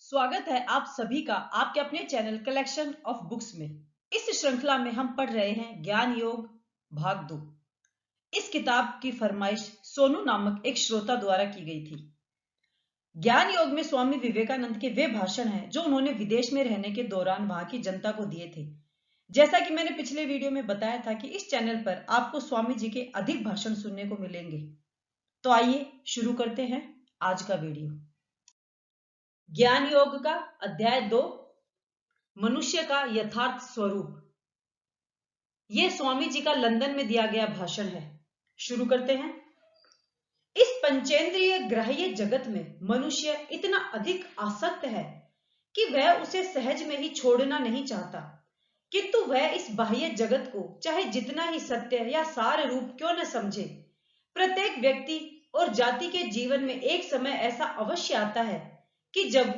स्वागत है आप सभी का आपके अपने चैनल कलेक्शन ऑफ बुक्स में। इस श्रृंखला में हम पढ़ रहे हैं ज्ञान योग भाग 2। इस किताब की फरमाइश सोनू नामक एक श्रोता द्वारा की गई थी। ज्ञान योग में स्वामी विवेकानंद के वे भाषण हैं जो उन्होंने विदेश में रहने के दौरान वहां की जनता को दिए थे। जैसा कि मैंने पिछले वीडियो में बताया था कि इस चैनल पर आपको स्वामी जी के अधिक भाषण सुनने को मिलेंगे। तो आइए शुरू करते हैं आज का वीडियो। ज्ञान योग का अध्याय 2, मनुष्य का यथार्थ स्वरूप। यह स्वामी जी का लंदन में दिया गया भाषण है। शुरू करते हैं। इस पंचेंद्रिय ग्राह्य जगत में मनुष्य इतना अधिक आसक्त है कि वह उसे सहज में ही छोड़ना नहीं चाहता, किंतु वह इस बाह्य जगत को चाहे जितना ही सत्य या सार रूप क्यों न समझे, प्रत्येक व्यक्ति और जाति के जीवन में एक समय ऐसा अवश्य आता है कि जब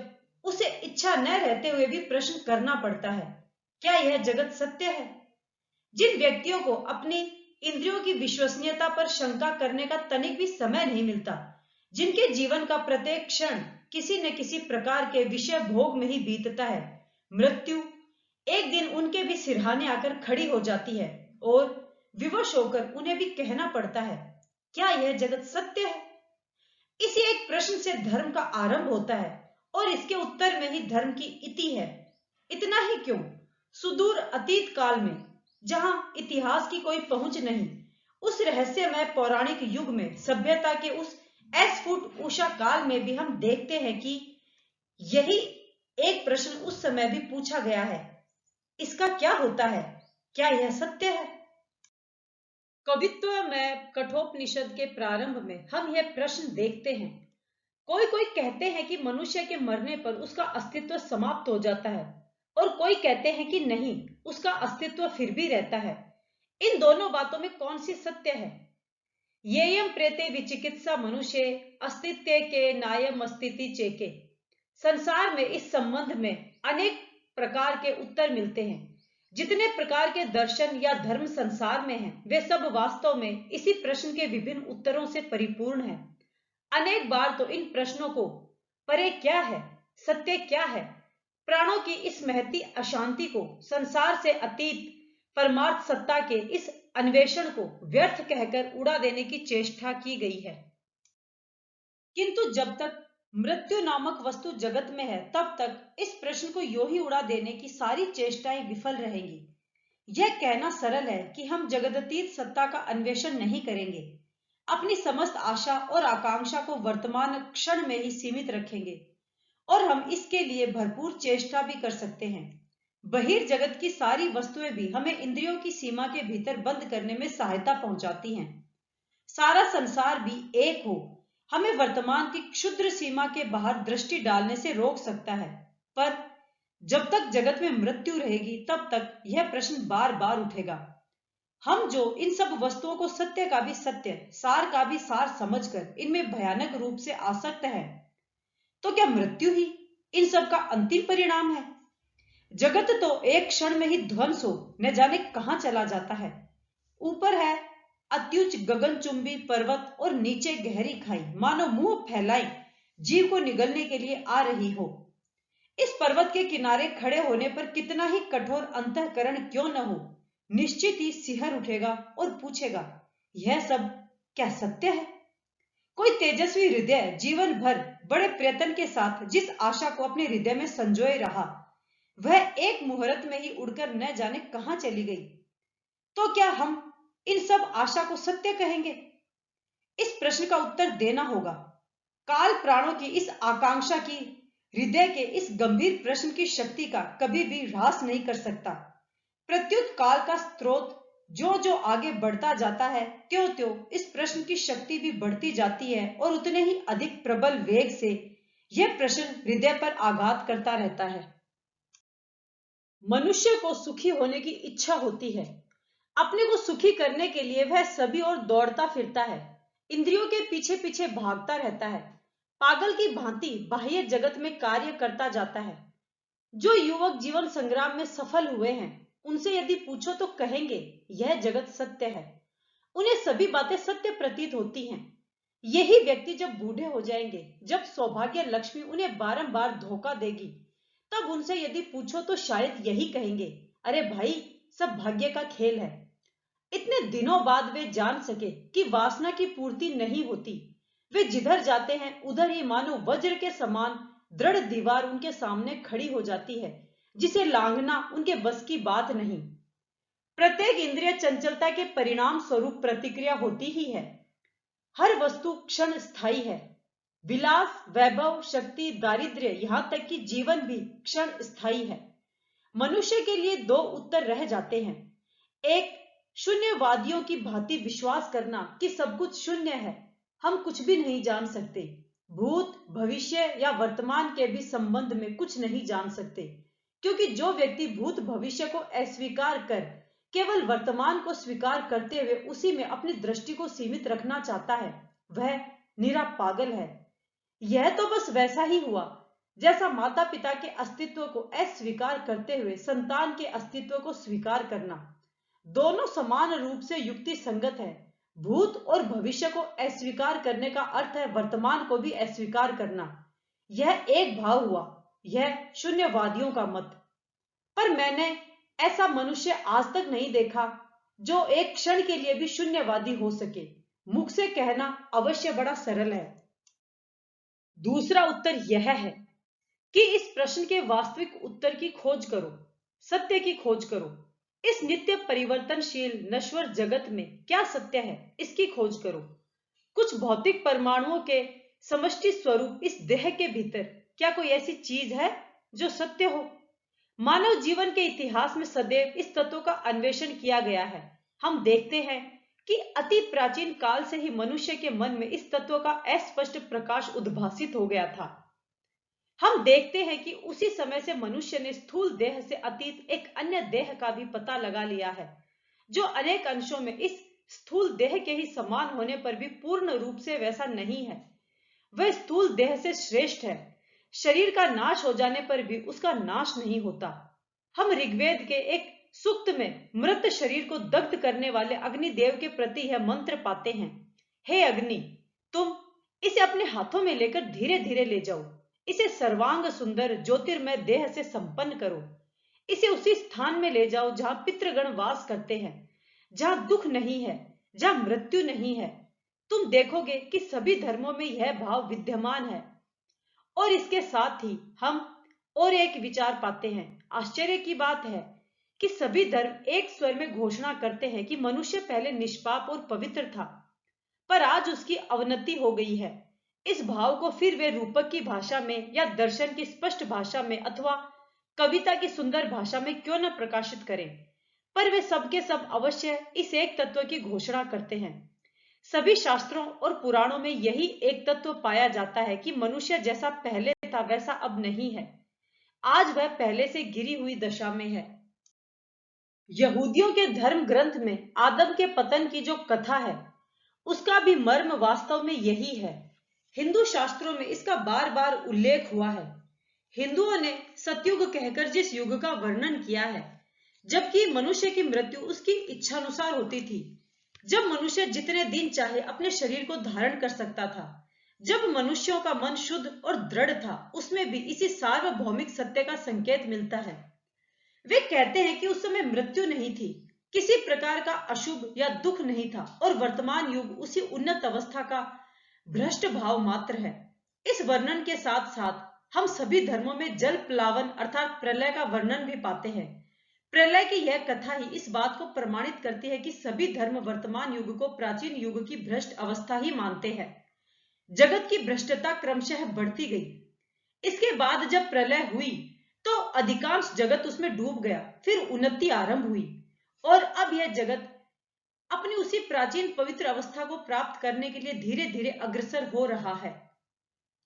उसे इच्छा न रहते हुए भी प्रश्न करना पड़ता है, क्या यह जगत सत्य है? जिन व्यक्तियों को अपनी इंद्रियों की विश्वसनीयता पर शंका करने का तनिक भी समय नहीं मिलता, जिनके जीवन का प्रत्येक क्षण किसी न किसी प्रकार के विषय भोग में ही बीतता है, मृत्यु एक दिन उनके भी सिरहाने आकर खड़ी हो जाती है और विवश होकर उन्हें भी कहना पड़ता है, क्या यह जगत सत्य है? इसी एक प्रश्न से धर्म का आरंभ होता है और इसके उत्तर में ही धर्म की इति है। इतना ही क्यों, सुदूर अतीत काल में जहां इतिहास की कोई पहुंच नहीं, उस रहस्यमय पौराणिक युग में सभ्यता के उस स्फुट उषा काल में भी हम देखते हैं कि यही एक प्रश्न उस समय भी पूछा गया है, इसका क्या होता है? क्या यह सत्य है? कवित्व में कठोपनिषद के प्रारंभ में हम यह प्रश्न देखते हैं। कोई कोई कहते हैं कि मनुष्य के मरने पर उसका अस्तित्व समाप्त हो जाता है और कोई कहते हैं कि नहीं, उसका अस्तित्व फिर भी रहता है। इन दोनों बातों में कौन सी सत्य है? येयम प्रेते विचिकित्सा मनुष्य अस्तित्व के नायम अस्तित्व चेके। संसार में इस संबंध में अनेक प्रकार के उत्तर मिलते हैं। जितने प्रकार के दर्शन या धर्म संसार में हैं, वे सब वास्तव में इसी प्रश्न के विभिन्न उत्तरों से परिपूर्ण हैं। अनेक बार तो इन प्रश्नों को परे क्या है, सत्य क्या है, प्राणों की इस महती अशांति को, संसार से अतीत परमार्थ सत्ता के इस अन्वेषण को व्यर्थ कहकर उड़ा देने की चेष्टा की गई है। किंतु जब तक मृत्यु नामक वस्तु जगत में है, तब तक इस प्रश्न को यूं ही उड़ा देने की सारी चेष्टाएं विफल रहेंगी। यह कहना सरल है कि हम जगदतीत सत्ता का अन्वेषण नहीं करेंगे, अपनी समस्त आशा और आकांक्षा को वर्तमान क्षण में ही सीमित रखेंगे, और हम इसके लिए भरपूर चेष्टा भी कर सकते हैं। बहिर्जगत की सारी वस्तुएं भी हमें इंद्रियों की सीमा के भीतर बंद करने में सहायता पहुंचाती हैं। सारा संसार भी एक हो हमें वर्तमान की क्षुद्र सीमा के बाहर दृष्टि डालने से रोक सकता है, पर जब तक जगत में मृत्यु रहेगी तब तक यह प्रश्न बार बार उठेगा। हम जो इन सब वस्तुओं को सत्य का भी सत्य, सार का भी सार समझकर इनमें भयानक रूप से आसक्त है, तो क्या मृत्यु ही इन सब का अंतिम परिणाम है? जगत तो एक क्षण में ही ध्वंस हो न जाने कहां चला जाता है। ऊपर है अत्युच्च गगनचुंबी पर्वत और नीचे गहरी खाई, मानो मुंह फैलाई जीव को निगलने के लिए आ रही हो। इस पर्वत के किनारे खड़े होने पर कितना ही कठोर अंतःकरण क्यों न हो, निश्चित ही सिहर उठेगा और पूछेगा, यह सब क्या सत्य है? कोई तेजस्वी हृदय जीवन भर बड़े प्रयत्न के साथ जिस आशा को अपने हृदय में संजोए रहा, वह एक मुहूर्त में ही उड़कर न जाने कहां चली गई। तो क्या हम इन सब आशा को सत्य कहेंगे? इस प्रश्न का उत्तर देना होगा। काल प्राणों की इस आकांक्षा की, हृदय के इस गंभीर प्रश्न की शक्ति का कभी भी ह्रास नहीं कर सकता। प्रत्युत काल का स्रोत जो जो आगे बढ़ता जाता है, त्यों त्यों इस प्रश्न की शक्ति भी बढ़ती जाती है और उतने ही अधिक प्रबल वेग से यह प्रश्न हृदय पर आघात करता रहता है। मनुष्य को सुखी होने की इच्छा होती है। अपने को सुखी करने के लिए वह सभी ओर दौड़ता फिरता है, इंद्रियों के पीछे पीछे भागता रहता है, पागल की भांति बाह्य जगत में कार्य करता जाता है। जो युवक जीवन संग्राम में सफल हुए हैं, उनसे यदि पूछो तो कहेंगे यह जगत सत्य है। उन्हें सभी बातें सत्य प्रतीत होती हैं। यही व्यक्ति जब बूढ़े हो जाएंगे, जब सौभाग्य लक्ष्मी उन्हें बारंबार धोखा देगी, तब उनसे यदि पूछो तो शायद यही कहेंगे, अरे भाई, सब भाग्य का खेल है। इतने दिनों बाद वे जान सके कि वासना की पूर्ति नहीं होती। वे जिधर जाते हैं उधर ही मानो वज्र के समान दृढ़ दीवार उनके सामने खड़ी हो जाती है, जिसे लांघना उनके बस की बात नहीं। प्रत्येक इंद्रिय चंचलता के परिणाम स्वरूप प्रतिक्रिया होती ही है। हर वस्तु क्षण स्थायी है। विलास, वैभव, शक्ति, दारिद्र्य, यहां तक कि जीवन भी क्षण स्थायी है। मनुष्य के लिए दो उत्तर रह जाते हैं। एक, शून्यवादियों की भांति विश्वास करना कि सब कुछ शून्य है, हम कुछ भी नहीं जान सकते, भूत, भविष्य या वर्तमान के भी संबंध में कुछ नहीं जान सकते, क्योंकि जो व्यक्ति भूत भविष्य को अस्वीकार कर केवल वर्तमान को स्वीकार करते हुए उसी में अपनी दृष्टि को सीमित रखना चाहता है, वह निरा पागल है। यह तो बस वैसा ही हुआ जैसा माता पिता के अस्तित्व को अस्वीकार करते हुए संतान के अस्तित्व को स्वीकार करना। दोनों समान रूप से युक्ति संगत है। भूत और भविष्य को अस्वीकार करने का अर्थ है वर्तमान को भी अस्वीकार करना। यह एक भाव हुआ, यह शून्यवादियों का मत। पर मैंने ऐसा मनुष्य आज तक नहीं देखा जो एक क्षण के लिए भी शून्यवादी हो सके। मुख से कहना अवश्य बड़ा सरल है। दूसरा उत्तर यह है कि इस प्रश्न के वास्तविक उत्तर की खोज करो, सत्य की खोज करो। इस नित्य परिवर्तनशील नश्वर जगत में क्या सत्य है, इसकी खोज करो। कुछ भौतिक परमाणुओं के समष्टि स्वरूप इस देह के भीतर क्या कोई ऐसी चीज है जो सत्य हो? मानव जीवन के इतिहास में सदैव इस तत्व का अन्वेषण किया गया है। हम देखते हैं कि अति प्राचीन काल से ही मनुष्य के मन में इस तत्व का अस्पष्ट प्रकाश उद्भासित हो गया था। हम देखते हैं कि उसी समय से मनुष्य ने स्थूल देह से अतीत एक अन्य देह का भी पता लगा लिया है, जो अनेक अंशों में इस स्थूल देह के ही समान होने पर भी पूर्ण रूप से वैसा नहीं है। वह स्थूल देह से श्रेष्ठ है। शरीर का नाश हो जाने पर भी उसका नाश नहीं होता। हम ऋग्वेद के एक सूक्त में मृत शरीर को दग्ध करने वाले अग्निदेव के प्रति यह मंत्र पाते हैं, हे अग्नि, तुम इसे अपने हाथों में लेकर धीरे धीरे ले जाओ। इसे सर्वांग सुंदर ज्योतिर्मय देह से संपन्न करो। इसे उसी स्थान में ले जाओ जहां पितृगण वास करते हैं, जहां दुख नहीं है, जहां मृत्यु नहीं है। तुम देखोगे कि सभी धर्मों में यह भाव विद्यमान है। और इसके साथ ही हम और एक विचार पाते हैं। आश्चर्य की बात है कि सभी धर्म एक स्वर में घोषणा करते हैं कि मनुष्य पहले निष्पाप और पवित्र था, पर आज उसकी अवनति हो गई है। इस भाव को फिर वे रूपक की भाषा में या दर्शन की स्पष्ट भाषा में अथवा कविता की सुंदर भाषा में क्यों न प्रकाशित करें, पर वे सबके सब अवश्य इस एक तत्व की घोषणा करते हैं। सभी शास्त्रों और पुराणों में यही एक तत्व पाया जाता है कि मनुष्य जैसा पहले था वैसा अब नहीं है। आज वह पहले से गिरी हुई दशा में है। यहूदियों के धर्म ग्रंथ में आदम के पतन की जो कथा है, उसका भी मर्म वास्तव में यही है। हिंदू शास्त्रों में इसका बार बार उल्लेख हुआ है। हिंदुओं ने सतयुग कहकर जिस युग का वर्णन किया है, जबकि मनुष्य की मृत्यु उसकी इच्छानुसार होती थी, जब मनुष्य जितने दिन चाहे अपने शरीर को धारण कर सकता था, जब मनुष्यों का मन शुद्ध और दृढ़ था, उसमें भी इसी सार्वभौमिक सत्य का संकेत मिलता है। वे कहते हैं कि उस समय मृत्यु नहीं थी, किसी प्रकार का अशुभ या दुख नहीं था, और वर्तमान युग उसी उन्नत अवस्था का भ्रष्ट भाव मात्र है। इस वर्णन के साथ साथ हम सभी धर्मों में जल प्लावन अर्थात प्रलय का वर्णन भी पाते हैं। प्रलय की यह कथा ही इस बात को प्रमाणित करती है कि सभी धर्म वर्तमान युग को प्राचीन युग की भ्रष्ट अवस्था ही मानते हैं। जगत की भ्रष्टता क्रमशः बढ़ती गई। इसके बाद जब प्रलय हुई तो अधिकांश जगत उसमें डूब गया, फिर उन्नति आरंभ हुई, और अब यह जगत अपनी उसी प्राचीन पवित्र अवस्था को प्राप्त करने के लिए धीरे धीरे अग्रसर हो रहा है।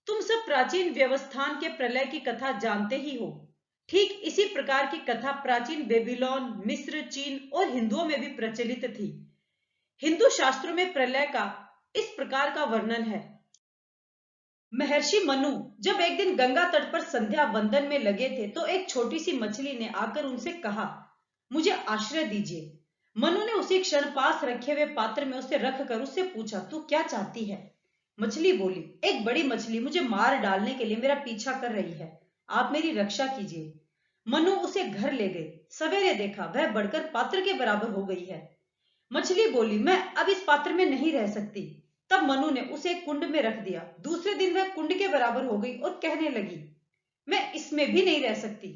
तुम सब प्राचीन व्यवस्थान के प्रलय की कथा जानते ही हो। ठीक इसी प्रकार की कथा प्राचीन बेबीलोन, मिस्र, चीन और हिंदुओं में भी प्रचलित थी। हिंदू शास्त्रों में प्रलय का इस प्रकार का वर्णन है। महर्षि मनु जब एक दिन गंगा तट पर संध्या वंदन में लगे थे तो एक छोटी सी मछली ने आकर उनसे कहा, मुझे आश्रय दीजिए। मनु ने उसी क्षण पास रखे हुए पात्र में उसे रखकर उससे पूछा, तू क्या चाहती है? मछली बोली, एक बड़ी मछली मुझे मार डालने के लिए मेरा पीछा कर रही है, आप मेरी रक्षा कीजिए। मनु उसे घर ले गए। सवेरे देखा वह बढ़कर पात्र के बराबर हो गई है। मछली बोली, मैं अब इस पात्र में नहीं रह सकती। तब मनु ने उसे एक कुंड में रख दिया। दूसरे दिन वह कुंड के बराबर हो गई और कहने लगी, मैं इसमें भी नहीं रह सकती।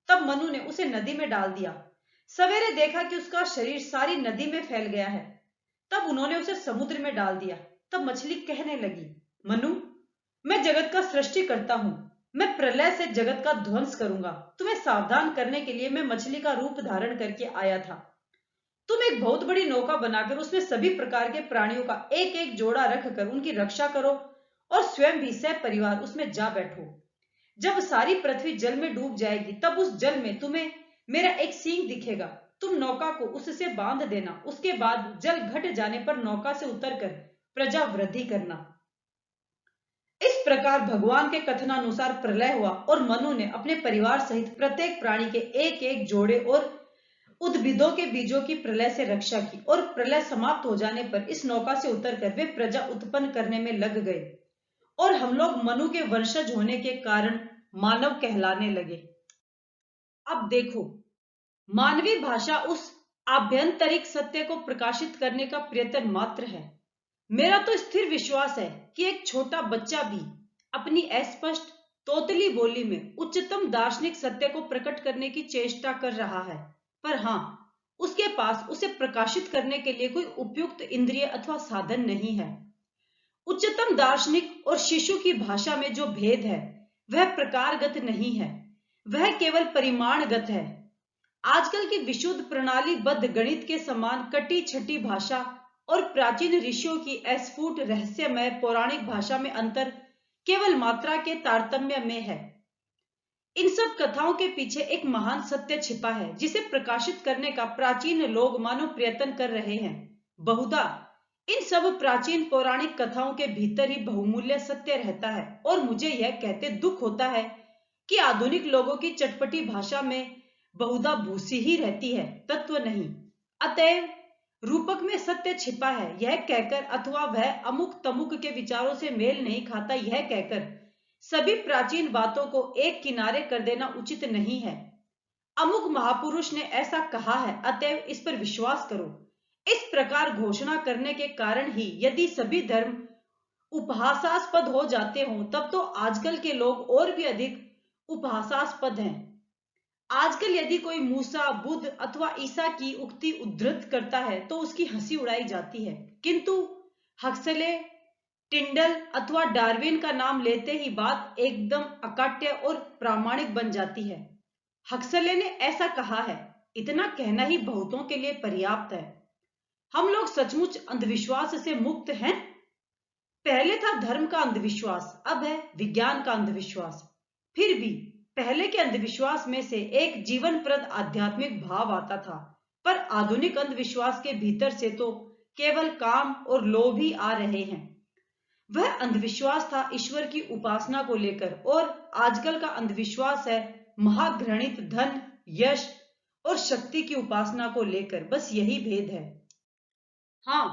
तब मनु ने उसे नदी में डाल दिया। सवेरे देखा कि उसका शरीर सारी नदी में फैल गया है। तब उन्होंने उसे समुद्र में डाल दिया। तब मछली कहने लगी, मनु, मैं जगत का सृष्टि करता हूं, मैं प्रलय से जगत का ध्वंस करूंगा। तुम्हें सावधान करने के लिए मैं मछली का रूप धारण करके आया था। तुम एक बहुत बड़ी नौका बनाकर उसमें सभी प्रकार के प्राणियों का एक एक जोड़ा रखकर उनकी रक्षा करो और स्वयं भी सपरिवार उसमें जा बैठो। जब सारी पृथ्वी जल में डूब जाएगी तब उस जल में तुम्हें मेरा एक सींग दिखेगा। तुम नौका को उससे बांध देना। उसके बाद जल घट जाने पर नौका से उतरकर प्रजा वृद्धि करना। इस प्रकार भगवान के कथनानुसार प्रलय हुआ और मनु ने अपने परिवार सहित प्रत्येक प्राणी के एक एक जोड़े और उद्भिदों के बीजों की प्रलय से रक्षा की और प्रलय समाप्त हो जाने पर इस नौका से उतरकर वे प्रजा उत्पन्न करने में लग गए और हम लोग मनु के वंशज होने के कारण मानव कहलाने लगे। अब देखो, मानवीय भाषा उस आभ्यंतरिक सत्य को प्रकाशित करने का प्रयत्न मात्र है। मेरा तो स्थिर विश्वास है कि एक छोटा बच्चा भी अपनी अस्पष्ट तोतली बोली में उच्चतम दार्शनिक सत्य को प्रकट करने की चेष्टा कर रहा है, पर हां, उसके पास उसे प्रकाशित करने के लिए कोई उपयुक्त इंद्रिय अथवा साधन नहीं है। उच्चतम दार्शनिक और शिशु की भाषा में जो भेद है वह प्रकारगत नहीं है, वह केवल परिमाणगत है। आजकल की विशुद्ध प्रणालीबद्ध गणित के समान कटी छटी भाषा और प्राचीन ऋषियों की अस्फुट रहस्यमय पौराणिक भाषा में अंतर केवल मात्रा के तारतम्य में है। इन सब कथाओं के पीछे एक महान सत्य छिपा है जिसे प्रकाशित करने का प्राचीन लोग मानो प्रयत्न कर रहे हैं। बहुधा इन सब प्राचीन पौराणिक कथाओं के भीतर ही बहुमूल्य सत्य रहता है और मुझे यह कहते दुख होता है कि आधुनिक लोगों की चटपटी भाषा में बहुधा भूसी ही रहती है, तत्व नहीं। अतएव रूपक में सत्य छिपा है यह कहकर अथवा वह अमुक तमुक के विचारों से मेल नहीं खाता यह कहकर सभी प्राचीन बातों को एक किनारे कर देना उचित नहीं है। अमुक महापुरुष ने ऐसा कहा है, अतएव इस पर विश्वास करो। इस प्रकार घोषणा करने के कारण ही यदि सभी धर्म उपहासास्पद हो जाते हों तब तो आजकल के लोग और भी अधिक उपहासास्पद हैं। आजकल यदि कोई मूसा, बुद्ध अथवा ईसा की उक्ति उद्धृत करता है तो उसकी हंसी उड़ाई जाती है, किंतु हक्सले, टिंडल अथवा डार्विन का नाम लेते ही बात एकदम अकाट्य और प्रामाणिक बन जाती है। हक्सले ने ऐसा कहा है, इतना कहना ही बहुतों के लिए पर्याप्त है। हम लोग सचमुच अंधविश्वास से मुक्त हैं? पहले था धर्म का अंधविश्वास, अब है विज्ञान का अंधविश्वास। फिर भी पहले के अंधविश्वास में से एक जीवनप्रद आध्यात्मिक भाव आता था, पर आधुनिक अंधविश्वास के भीतर से तो केवल काम और लोभ ही आ रहे हैं। वह अंधविश्वास था ईश्वर की उपासना को लेकर और आजकल का अंधविश्वास है महाघृणित धन, यश और शक्ति की उपासना को लेकर। बस यही भेद है। हाँ,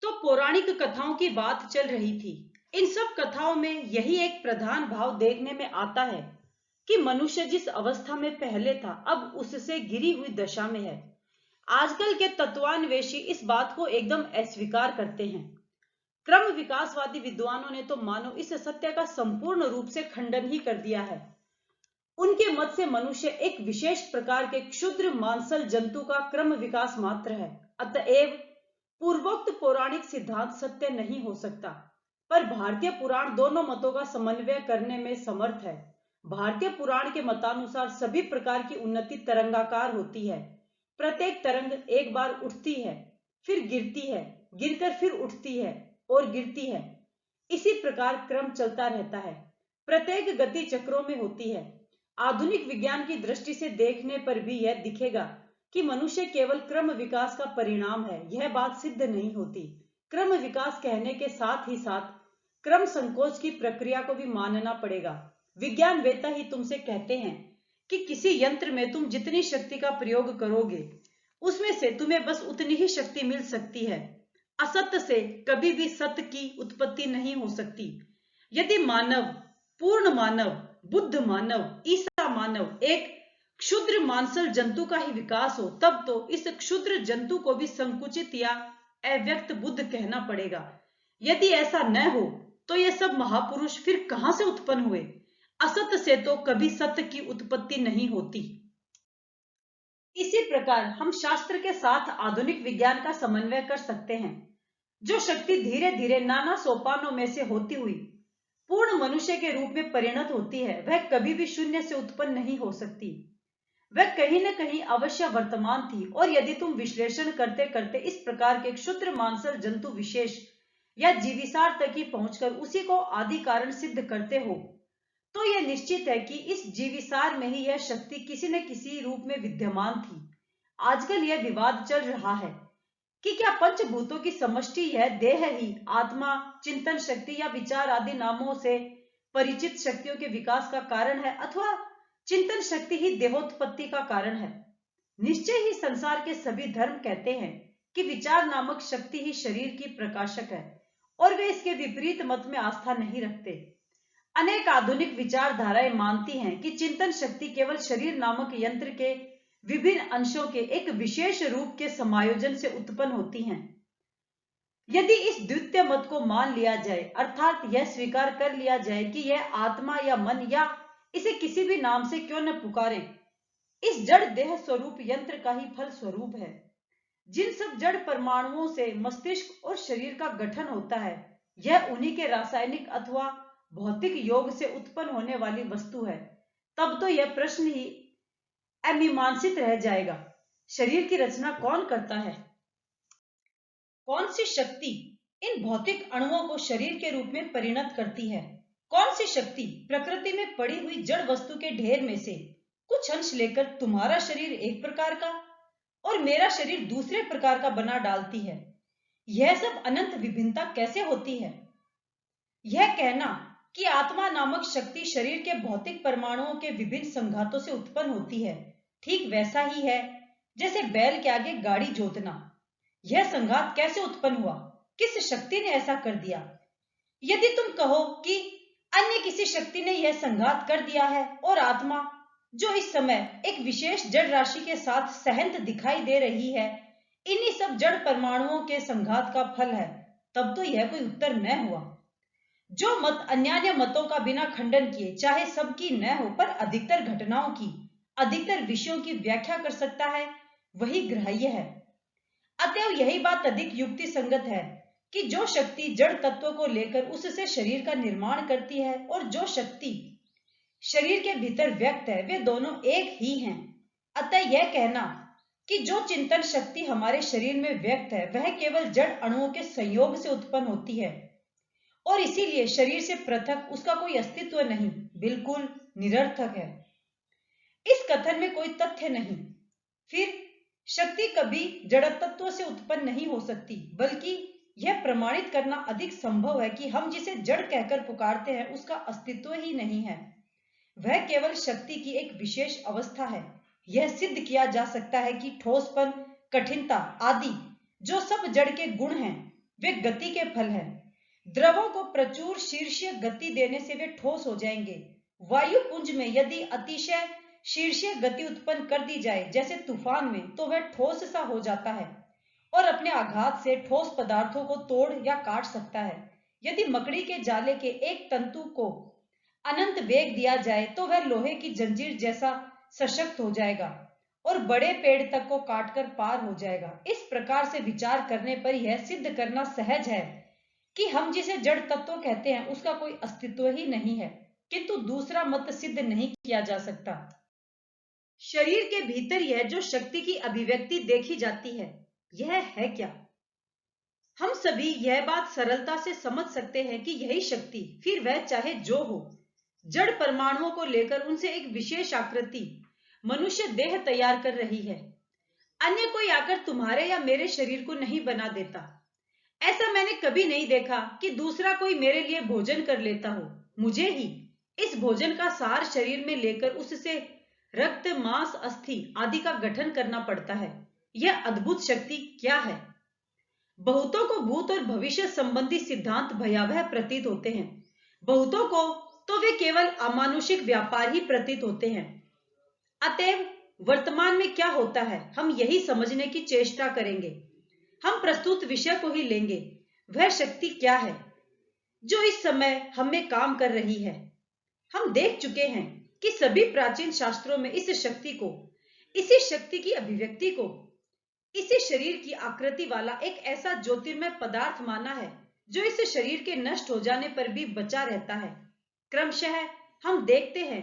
तो पौराणिक कथाओं की बात चल रही थी। इन सब कथाओं में यही एक प्रधान भाव देखने में आता है कि मनुष्य जिस अवस्था में पहले था अब उससे गिरी हुई दशा में है। आजकल के तत्वान्वेषी इस बात को एकदम अस्वीकार करते हैं। क्रम विकासवादी विद्वानों ने तो मानो इस सत्य का संपूर्ण रूप से खंडन ही कर दिया है। उनके मत से मनुष्य एक विशेष प्रकार के क्षुद्र मांसल जंतु का क्रम विकास मात्र है। अतएव पूर्वोक्त पौराणिक सिद्धांत सत्य नहीं हो सकता, पर भारतीय पुराण दोनों मतों का समन्वय करने में समर्थ है। भारतीय पुराण के मतानुसार सभी प्रकार की उन्नति तरंगाकार होती है। प्रत्येक तरंग एक बार उठती है, फिर गिरती है, गिरकर फिर उठती है और गिरती है। इसी प्रकार क्रम चलता रहता है, प्रत्येक गति चक्रों में होती है। आधुनिक विज्ञान की दृष्टि से देखने पर भी यह दिखेगा कि मनुष्य केवल क्रम विकास का परिणाम है, यह बात सिद्ध नहीं होती। क्रम विकास कहने के साथ ही साथ क्रम संकोच की प्रक्रिया को भी मानना पड़ेगा। विज्ञान वेता ही तुमसे कहते हैं कि किसी यंत्र में तुम जितनी शक्ति का प्रयोग करोगे उसमें से तुम्हें बस उतनी ही शक्ति मिल सकती है। असत्य से कभी भी सत्य की उत्पत्ति नहीं हो सकती। यदि मानव, पूर्ण मानव, बुद्ध मानव, ईसा मानव एक क्षुद्र मांसल जंतु का ही विकास हो, तब तो इस क्षुद्र जंतु को भी संकुचित या अव्यक्त बुद्ध कहना पड़ेगा। यदि ऐसा न हो तो ये सब महापुरुष फिर कहां से उत्पन्न हुए? असत्य से तो कभी सत्य की उत्पत्ति नहीं होती। इसी प्रकार हम शास्त्र के साथ आधुनिक विज्ञान का समन्वय कर सकते हैं। जो शक्ति धीरे धीरे नाना सोपानों में से होती हुई पूर्ण मनुष्य के रूप में परिणत होती है, वह कभी भी शून्य से उत्पन्न नहीं हो सकती। वह कहीं न कहीं अवश्य वर्तमान थी, और यदि तुम विश्लेषण करते करते इस प्रकार के क्षुद्र मांसल जंतु विशेष या जीविसार तक ही पहुंचकर उसी को आदि कारण सिद्ध करते हो, तो यह निश्चित है कि इस जीविसार में ही यह शक्ति किसी न किसी रूप में विद्यमान थी। आजकल यह विवाद चल रहा है कि क्या पंचभूतों की समष्टि यह देह ही आत्मा, चिंतन शक्ति या विचार आदि नामों से परिचित शक्तियों के विकास का कारण है, अथवा चिंतन शक्ति ही देहोत्पत्ति का कारण है। निश्चय ही संसार के सभी धर्म कहते हैं कि विचार नामक शक्ति ही शरीर की प्रकाशक है, और वे इसके विपरीत मत में आस्था नहीं रखते। अनेक आधुनिक विचारधाराएं मानती हैं कि चिंतन शक्ति केवल शरीर नामक यंत्र के विभिन्न अंशों के एक विशेष रूप के समायोजन से उत्पन्न होती हैं। यदि इस द्वितीय मत को मान लिया जाए, अर्थात यह स्वीकार कर लिया जाए कि यह आत्मा या मन, या इसे किसी भी नाम से क्यों न पुकारें, इस जड़ देह स्वरूप यंत्र का ही फल स्वरूप है। जिन सब जड़ परमाणुओं से मस्तिष्क और शरीर का गठन होता है, यह उन्हीं के रासायनिक अथवा भौतिक योग से उत्पन्न होने वाली वस्तु है। तब तो यह प्रश्न ही अमीमांसित रह जाएगा, शरीर की रचना कौन करता है? कौन सी शक्ति इन भौतिक अणुओं को शरीर के रूप में परिणत करती है? कौन सी शक्ति प्रकृति में पड़ी हुई जड़ वस्तु के ढेर में से कुछ अंश लेकर तुम्हारा शरीर एक प्रकार का और मेरा शरीर दूसरे प्रकार का बना डालती है? यह सब अनंत विभिन्नता कैसे होती है? यह कहना कि आत्मा नामक शक्ति शरीर के भौतिक परमाणुओं के विभिन्न संघातों से उत्पन्न होती है, ठीक वैसा ही है जैसे बैल के आगे गाड़ी जोतना। यह संघात कैसे उत्पन्न हुआ? किस शक्ति ने ऐसा कर दिया? यदि तुम कहो कि अन्य किसी शक्ति ने यह संघात कर दिया है, और आत्मा जो इस समय एक विशेष जड़ राशि के साथ सहंत दिखाई दे रही है, इन्हीं सब जड़ परमाणुओं के संघात का फल है, तब तो यह कोई उत्तर न हुआ। जो मत अन्यान्य मतों का बिना खंडन किए, चाहे सबकी न हो पर अधिकतर घटनाओं की, अधिकतर विषयों की व्याख्या कर सकता है, वही ग्राह्य है। अतएव यही बात अधिक युक्ति संगत है कि जो शक्ति जड़ तत्व को लेकर उससे शरीर का निर्माण करती है, और जो शक्ति शरीर के भीतर व्यक्त है, वे दोनों एक ही हैं। अतः यह कहना कि जो चिंतन शक्ति हमारे शरीर में व्यक्त है, वह केवल जड़ अणुओं के संयोग से उत्पन्न होती है, और इसीलिए शरीर से पृथक उसका कोई अस्तित्व नहीं, बिल्कुल निरर्थक है। इस कथन में कोई तथ्य नहीं। फिर शक्ति कभी जड़तत्व से उत्पन्न नहीं हो सकती, बल्कि यह प्रमाणित करना अधिक संभव है कि हम जिसे जड़ कहकर पुकारते हैं उसका अस्तित्व ही नहीं है, वह केवल शक्ति की एक विशेष अवस्था है। यह सिद्ध किया जा सकता है कि ठोसपन, कठिनता आदि जो सब जड़ के गुण हैं, वे गति के फल हैं। द्रवों को प्रचुर शीर्षीय गति देने से वे ठोस हो जाएंगे। वायु पुंज में यदि अतिशय शीर्षीय गति उत्पन्न कर दी जाए, जैसे तूफान में, तो वह ठोस सा हो जाता है और अपने आघात से ठोस पदार्थों को तोड़ या काट सकता है। यदि मकड़ी के जाले के एक तंतु को अनंत वेग दिया जाए, तो वह लोहे की जंजीर जैसा सशक्त हो जाएगा और बड़े पेड़ तक को काटकर पार हो जाएगा। इस प्रकार से विचार करने पर यह सिद्ध करना सहज है कि हम जिसे जड़ तत्व कहते हैं उसका कोई अस्तित्व ही नहीं है, किंतु दूसरा मत सिद्ध नहीं किया जा सकता। शरीर के भीतर यह जो शक्ति की अभिव्यक्ति देखी जाती है, यह है क्या? हम सभी यह बात सरलता से समझ सकते हैं कि यही शक्ति, फिर वह चाहे जो हो, जड़ परमाणुओं को लेकर उनसे एक विशेष आकृति, मनुष्य देह तैयार कर रही है। अन्य कोई आकर तुम्हारे या मेरे शरीर को नहीं बना देता। ऐसा मैंने कभी नहीं देखा कि दूसरा कोई मेरे लिए भोजन कर लेता हो। मुझे ही इस भोजन का सार शरीर में लेकर उससे रक्त, मांस, अस्थि आदि का गठन करना पड़ता है। यह अद्भुत शक्ति क्या है? बहुतों को भूत और भविष्य संबंधी सिद्धांत भयावह प्रतीत होते हैं, बहुतों को तो वे केवल अमानुषिक व्यापार ही प्रतीत होते हैं। अतएव वर्तमान में क्या होता है, हम यही समझने की चेष्टा करेंगे। हम प्रस्तुत विषय को ही लेंगे। वह शक्ति क्या है जो इस समय हमें काम कर रही है? हम देख चुके हैं कि सभी प्राचीन शास्त्रों में इस शक्ति को, इसी शक्ति की अभिव्यक्ति को, इसी शरीर की आकृति वाला एक ऐसा ज्योतिर्मय पदार्थ माना है जो इस शरीर के नष्ट हो जाने पर भी बचा रहता है। क्रमशः हम देखते हैं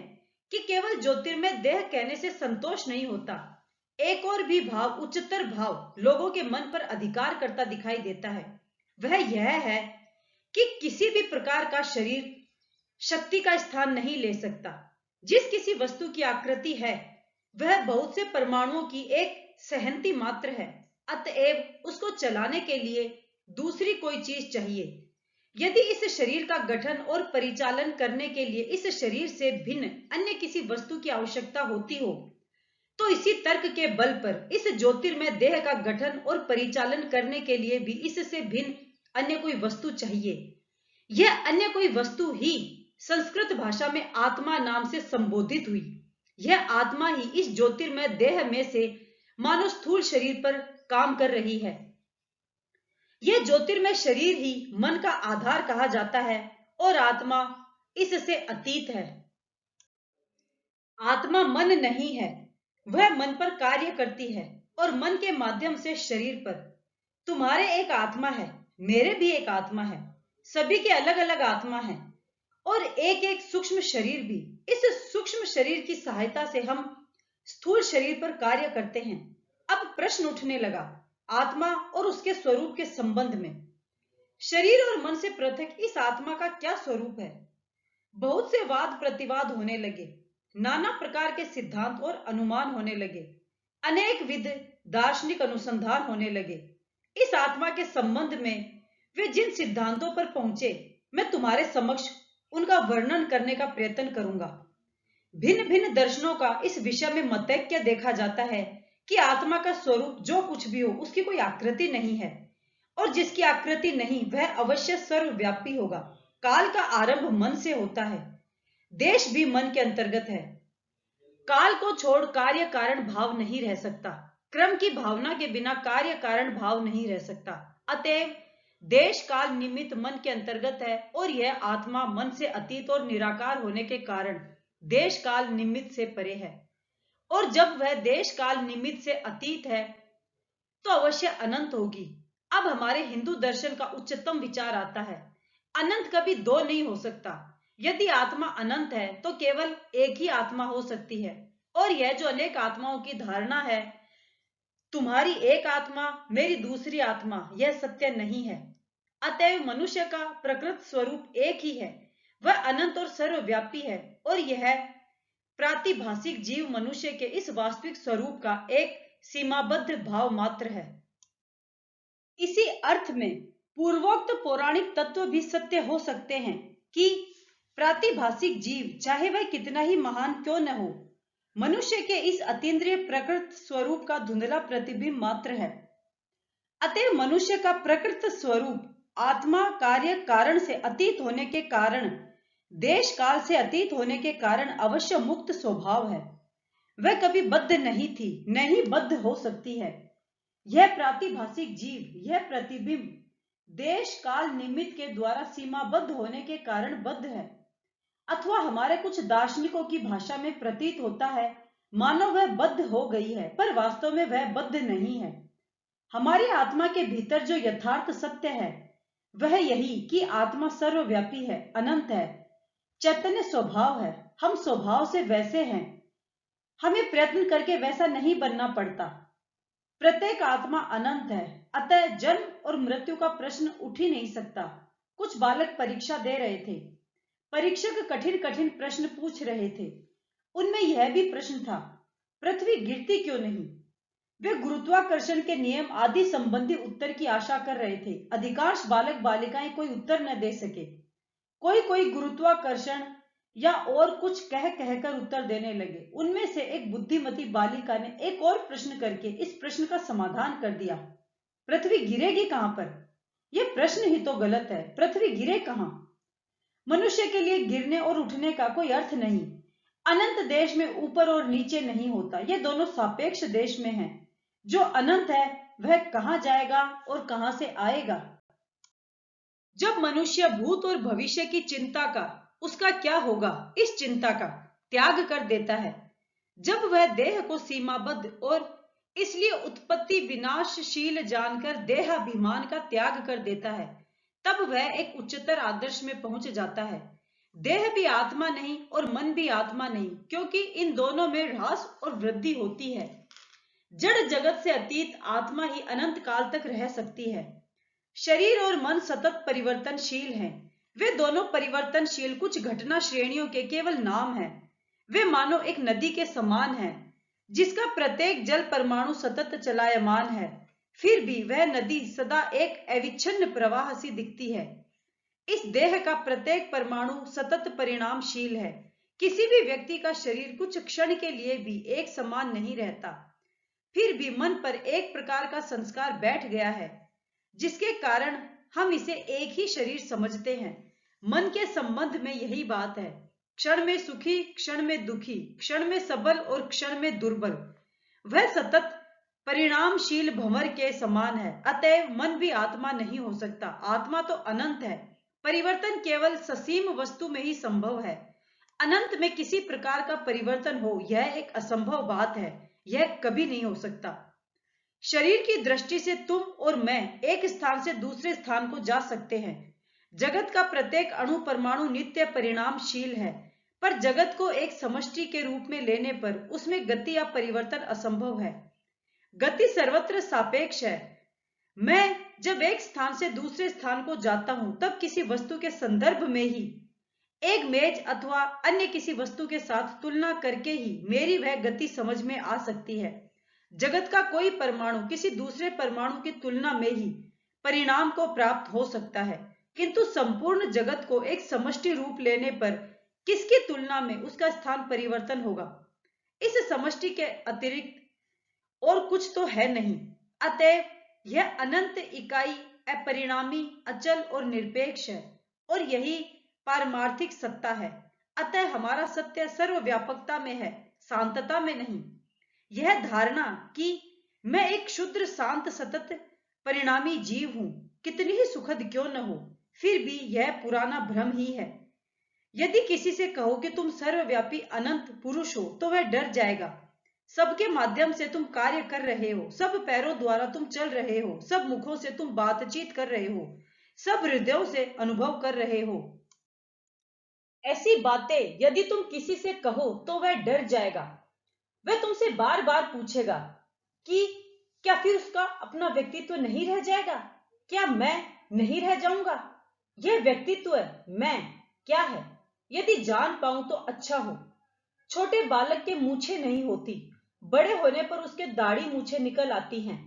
कि केवल ज्योतिर्मय देह कहने से संतोष नहीं होता। एक और भी भाव, उच्चतर भाव लोगों के मन पर अधिकार करता दिखाई देता है। वह यह है कि किसी भी प्रकार का शरीर शक्ति का स्थान नहीं ले सकता। जिस किसी वस्तु की आकृति है वह बहुत से परमाणुओं की एक सहंती मात्र है। अतएव उसको चलाने के लिए दूसरी कोई चीज चाहिए। यदि इस शरीर का गठन और परिचालन करने के लिए इस शरीर से भिन्न अन्य किसी वस्तु की आवश्यकता होती हो, तो इसी तर्क के बल पर इस ज्योतिर्मय देह का गठन और परिचालन करने के लिए भी इससे भिन्न अन्य कोई वस्तु चाहिए। यह अन्य कोई वस्तु ही संस्कृत भाषा में आत्मा नाम से संबोधित हुई। यह आत्मा ही इस ज्योतिर्मय देह में से मानो स्थूल शरीर पर काम कर रही है। यह ज्योतिर्मय शरीर ही मन का आधार कहा जाता है और आत्मा इससे अतीत है। आत्मा मन नहीं है, वह मन पर कार्य करती है और मन के माध्यम से शरीर पर। तुम्हारे एक आत्मा है, मेरे भी एक आत्मा है, सभी के अलग अलग आत्मा है और एक एक सूक्ष्म शरीर भी। इस सूक्ष्म शरीर की सहायता से हम स्थूल शरीर पर कार्य करते हैं। अब प्रश्न उठने लगा आत्मा और उसके स्वरूप के संबंध में। शरीर और मन से पृथक इस आत्मा का क्या स्वरूप है? बहुत से वाद प्रतिवाद होने लगे, नाना प्रकार के सिद्धांत और अनुमान होने लगे, अनेक विध दार्शनिक अनुसंधान होने लगे। इस आत्मा के संबंध में वे जिन सिद्धांतों पर पहुंचे, मैं तुम्हारे समक्ष उनका वर्णन करने का प्रयत्न करूंगा। भिन्न भिन्न दर्शनों का इस विषय में मतैक्य देखा जाता है कि आत्मा का स्वरूप जो कुछ भी हो उसकी कोई आकृति नहीं है, और जिसकी आकृति नहीं वह अवश्य सर्वव्यापी होगा। काल का आरंभ मन से होता है, देश भी मन के अंतर्गत है। काल को छोड़ कार्य कारण भाव नहीं रह सकता, क्रम की भावना के बिना कार्य कारण भाव नहीं रह सकता। अतएव देश काल निमित्त मन के अंतर्गत है और यह आत्मा मन से अतीत और निराकार होने के कारण देश काल निमित्त से परे है। और जब वह देश काल निमित्त से अतीत है तो अवश्य अनंत होगी। अब हमारे हिंदू दर्शन का उच्चतम विचार आता है, अनंत कभी दो नहीं हो सकता। यदि आत्मा अनंत है तो केवल एक ही आत्मा हो सकती है, और यह जो अनेक आत्माओं की धारणा है, तुम्हारी एक आत्मा मेरी दूसरी आत्मा, यह सत्य नहीं है। अतएव मनुष्य का प्रकृत स्वरूप एक ही है, वह अनंत और सर्वव्यापी है, और यह प्रातिभाषिक जीव मनुष्य के इस वास्तविक स्वरूप का एक सीमाबद्ध भाव मात्र है। इसी अर्थ में पूर्वोक्त पौराणिक तत्व भी सत्य हो सकते हैं कि प्रातिभाषिक जीव चाहे वह कितना ही महान क्यों न हो, मनुष्य के इस अतीन्द्रिय प्रकृत स्वरूप का धुंधला प्रतिबिंब मात्र है। अतः मनुष्य का प्रकृत स्वरूप आत्मा कार्य कारण से अतीत होने के कारण, देश काल से अतीत होने के कारण अवश्य मुक्त स्वभाव है। वह कभी बद्ध नहीं थी, न ही बद्ध हो सकती है। यह प्रातिभाषिक जीव, यह प्रतिबिंब देश काल निमित्त के द्वारा सीमाबद्ध होने के कारण बद्ध है, अथवा हमारे कुछ दार्शनिकों की भाषा में प्रतीत होता है मानो वह बद्ध हो गई है, पर वास्तव में वह बद्ध नहीं है। हमारी आत्मा के भीतर जो यथार्थ सत्य है वह यही कि आत्मा सर्वव्यापी है, अनंत है, चैतन्य स्वभाव है। हम स्वभाव से वैसे हैं, हमें प्रयत्न करके वैसा नहीं बनना पड़ता। प्रत्येक आत्मा अनंत है, अतः जन्म और मृत्यु का प्रश्न उठ ही नहीं सकता। कुछ बालक परीक्षा दे रहे थे, परीक्षक कठिन कठिन प्रश्न पूछ रहे थे। उनमें यह भी प्रश्न था, पृथ्वी गिरती क्यों नहीं? वे गुरुत्वाकर्षण के नियम आदि संबंधी उत्तर की आशा कर रहे थे। अधिकांश बालक बालिकाएं कोई उत्तर न दे सके। कोई कोई गुरुत्वाकर्षण या और कुछ कह कहकर उत्तर देने लगे। उनमें से एक बुद्धिमती बालिका ने एक और प्रश्न करके इस प्रश्न का समाधान कर दिया। पृथ्वी गिरेगी कहां पर? यह प्रश्न ही तो गलत है। पृथ्वी गिरे कहां? मनुष्य के लिए गिरने और उठने का कोई अर्थ नहीं। अनंत देश में ऊपर और नीचे नहीं होता, ये दोनों सापेक्ष देश में हैं। जो अनंत है वह कहां जाएगा और कहां से आएगा? जब मनुष्य भूत और भविष्य की चिंता का, उसका क्या होगा, इस चिंता का त्याग कर देता है, जब वह देह को सीमाबद्ध और इसलिए उत्पत्ति विनाशशील जानकर देहाभिमान का त्याग कर देता है, तब वह एक उच्चतर आदर्श में पहुंच जाता है। देह भी आत्मा नहीं और मन भी आत्मा नहीं, क्योंकि इन दोनों में ह्रास और वृद्धि होती है। जड़ जगत से अतीत आत्मा ही अनंत काल तक रह सकती है। शरीर और मन सतत परिवर्तनशील हैं। वे दोनों परिवर्तनशील कुछ घटना श्रेणियों के केवल नाम हैं। वे मानो एक नदी के समान है, जिसका प्रत्येक जल परमाणु सतत चलायमान है। फिर भी वह नदी सदा एक अविच्छिन्न प्रवाह सी दिखती है। इस देह का प्रत्येक परमाणु सतत परिणामशील है। किसी भी व्यक्ति का शरीर कुछ क्षण के लिए भी एक समान नहीं रहता। फिर भी मन पर एक प्रकार का संस्कार बैठ गया है, जिसके कारण हम इसे एक ही शरीर समझते हैं। मन के संबंध में यही बात है। क्षण में सुखी, क्षण में दुखी, क्षण में सबल और क्षण में दुर्बल। वह सतत परिणामशील भंवर के समान है। अतएव मन भी आत्मा नहीं हो सकता। आत्मा तो अनंत है। परिवर्तन केवल ससीम वस्तु में ही संभव है। अनंत में किसी प्रकार का परिवर्तन हो, यह एक असंभव बात है। यह कभी नहीं हो सकता। शरीर की दृष्टि से तुम और मैं एक स्थान से दूसरे स्थान को जा सकते हैं। जगत का प्रत्येक अणु परमाणु नित्य परिणामशील है, पर जगत को एक समष्टि के रूप में लेने पर उसमें गति या परिवर्तन असंभव है। गति सर्वत्र सापेक्ष है। मैं जब एक स्थान से दूसरे स्थान को जाता हूं, तब किसी वस्तु के संदर्भ में ही, एक मेज अथवा अन्य किसी वस्तु के साथ तुलना करके ही मेरी वह गति समझ में आ सकती है। जगत का कोई परमाणु किसी दूसरे परमाणु की तुलना में ही परिणाम को प्राप्त हो सकता है, किंतु संपूर्ण जगत को एक समष्टि रूप लेने पर किसकी तुलना में उसका स्थान परिवर्तन होगा? इस समष्टि के अतिरिक्त और कुछ तो है नहीं। अतएव यह अनंत इकाई अपरिणामी, अचल और निरपेक्ष है, और यही पारमार्थिक सत्ता है। अतः हमारा सत्य सर्वव्यापकता में है, शांतता में नहीं। यह धारणा कि मैं एक क्षुद्र शांत सतत परिणामी जीव हूं, कितनी ही सुखद क्यों न हो, फिर भी यह पुराना भ्रम ही है। यदि किसी से कहो कि तुम सर्वव्यापी अनंत पुरुष हो, तो वह डर जाएगा। सबके माध्यम से तुम कार्य कर रहे हो, सब पैरों द्वारा तुम चल रहे हो, सब मुखों से तुम बातचीत कर रहे हो, सब हृदयों से अनुभव कर रहे हो। ऐसी बातें यदि तुम किसी से कहो तो वह डर जाएगा। वह तुमसे बार बार पूछेगा कि क्या फिर उसका अपना व्यक्तित्व नहीं रह जाएगा? क्या मैं नहीं रह जाऊंगा? यह व्यक्तित्व मैं क्या है? यदि जान पाऊं तो अच्छा हो। छोटे बालक के मूछें नहीं होती, बड़े होने पर उसके दाढ़ी मूछें निकल आती हैं।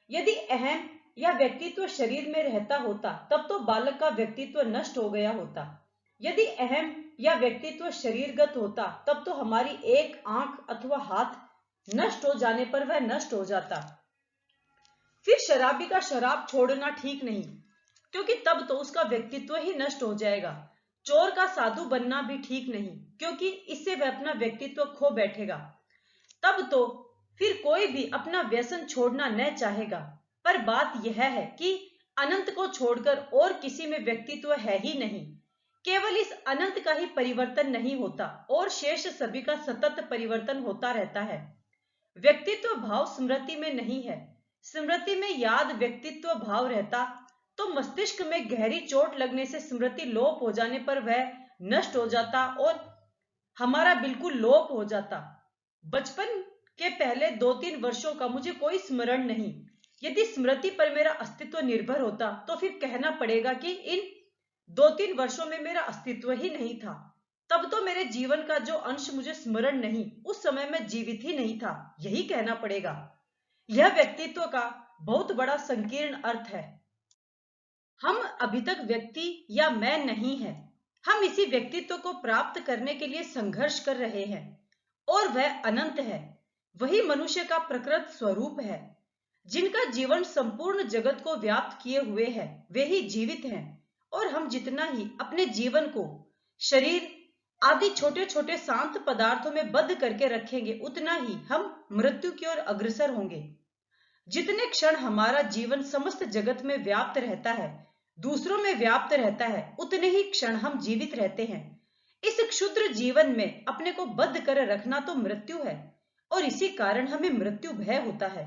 यदि अहम या व्यक्तित्व शरीर में रहता होता, तब तो बालक का व्यक्तित्व नष्ट हो गया होता। यदि अहम या व्यक्तित्व शरीरगत होता, तब तो हमारी एक आंख अथवा हाथ नष्ट हो जाने पर वह नष्ट हो जाता। फिर शराबी का शराब छोड़ना ठीक नहीं, क्योंकि तब तो उसका व्यक्तित्व ही नष्ट हो जाएगा। चोर का साधु बनना भी ठीक नहीं, क्योंकि इससे वह अपना व्यक्तित्व खो बैठेगा। तब तो फिर कोई भी अपना व्यसन छोड़ना न चाहेगा। पर बात यह है कि अनंत को छोड़कर और किसी में व्यक्तित्व है ही नहीं। केवल इस अनंत का ही परिवर्तन नहीं होता, और शेष सभी का सतत परिवर्तन होता रहता है। व्यक्तित्व भाव स्मृति में नहीं है। स्मृति में याद व्यक्तित्व भाव रहता, तो मस्तिष्क में गहरी चोट लगने से स्मृति लोप हो जाने पर वह नष्ट हो जाता और हमारा बिल्कुल लोप हो जाता। बचपन के पहले 2-3 वर्षों का मुझे कोई स्मरण नहीं। यदि स्मृति पर मेरा अस्तित्व निर्भर होता, तो फिर कहना पड़ेगा कि इन 2-3 वर्षों में मेरा अस्तित्व ही नहीं था। तब तो मेरे जीवन का जो अंश मुझे स्मरण नहीं, उस समय मैं जीवित ही नहीं था, यही कहना पड़ेगा। यह व्यक्तित्व का बहुत बड़ा संकीर्ण अर्थ है। हम अभी तक व्यक्ति या मैं नहीं है। हम इसी व्यक्तित्व को प्राप्त करने के लिए संघर्ष कर रहे हैं, और वह अनंत है। वही मनुष्य का प्रकृत स्वरूप है। जिनका जीवन संपूर्ण जगत को व्याप्त किए हुए है, वे ही जीवित हैं। और हम जितना ही अपने जीवन को शरीर आदि छोटे छोटे शांत पदार्थों में बद्ध करके रखेंगे, उतना ही हम मृत्यु की ओर अग्रसर होंगे। जितने क्षण हमारा जीवन समस्त जगत में व्याप्त रहता है, दूसरों में व्याप्त रहता है, उतने ही क्षण हम जीवित रहते हैं। इस क्षुद्र जीवन में अपने को बद्ध कर रखना तो मृत्यु है, और इसी कारण हमें मृत्यु भय होता है।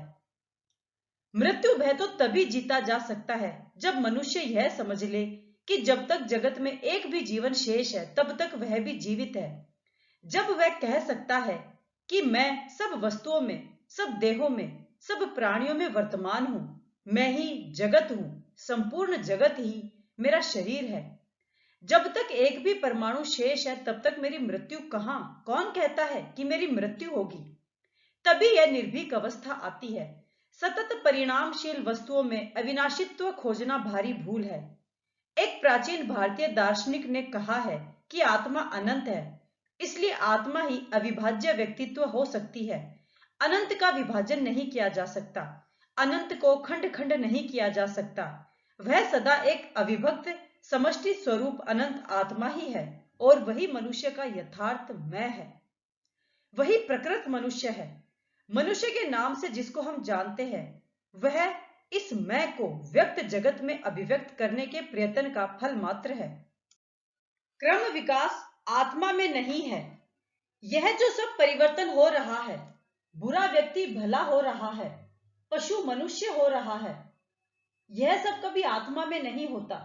मृत्यु भय तो तभी जीता जा सकता है जब मनुष्य यह समझ ले कि जब तक जगत में एक भी जीवन शेष है, तब तक वह भी जीवित है। जब वह कह सकता है कि मैं सब वस्तुओं में, सब देहों में, सब प्राणियों में वर्तमान हूं, मैं ही जगत हूं, संपूर्ण जगत ही मेरा शरीर है। जब तक एक भी परमाणु शेष है, तब तक मेरी मृत्यु कहां? कौन कहता है कि मेरी मृत्यु होगी? तभी यह निर्भीक अवस्था आती है। सतत परिणामशील वस्तुओं में अविनाशित्व खोजना भारी भूल है। एक प्राचीन भारतीय दार्शनिक ने कहा है कि आत्मा अनंत है, इसलिए आत्मा ही अविभाज्य व्यक्तित्व हो सकती है। अनंत का विभाजन नहीं किया जा सकता, अनंत को खंड खंड नहीं किया जा सकता। वह सदा एक अविभक्त समष्टि स्वरूप अनंत आत्मा ही है, और वही मनुष्य का यथार्थ मैं है, वही प्रकृत मनुष्य है। मनुष्य के नाम से जिसको हम जानते हैं, वह इस मैं को व्यक्त जगत में अभिव्यक्त करने के प्रयत्न का फल मात्र है। क्रम विकास आत्मा में नहीं है। यह जो सब परिवर्तन हो रहा है, बुरा व्यक्ति भला हो रहा है, पशु मनुष्य हो रहा है, यह सब कभी आत्मा में नहीं होता।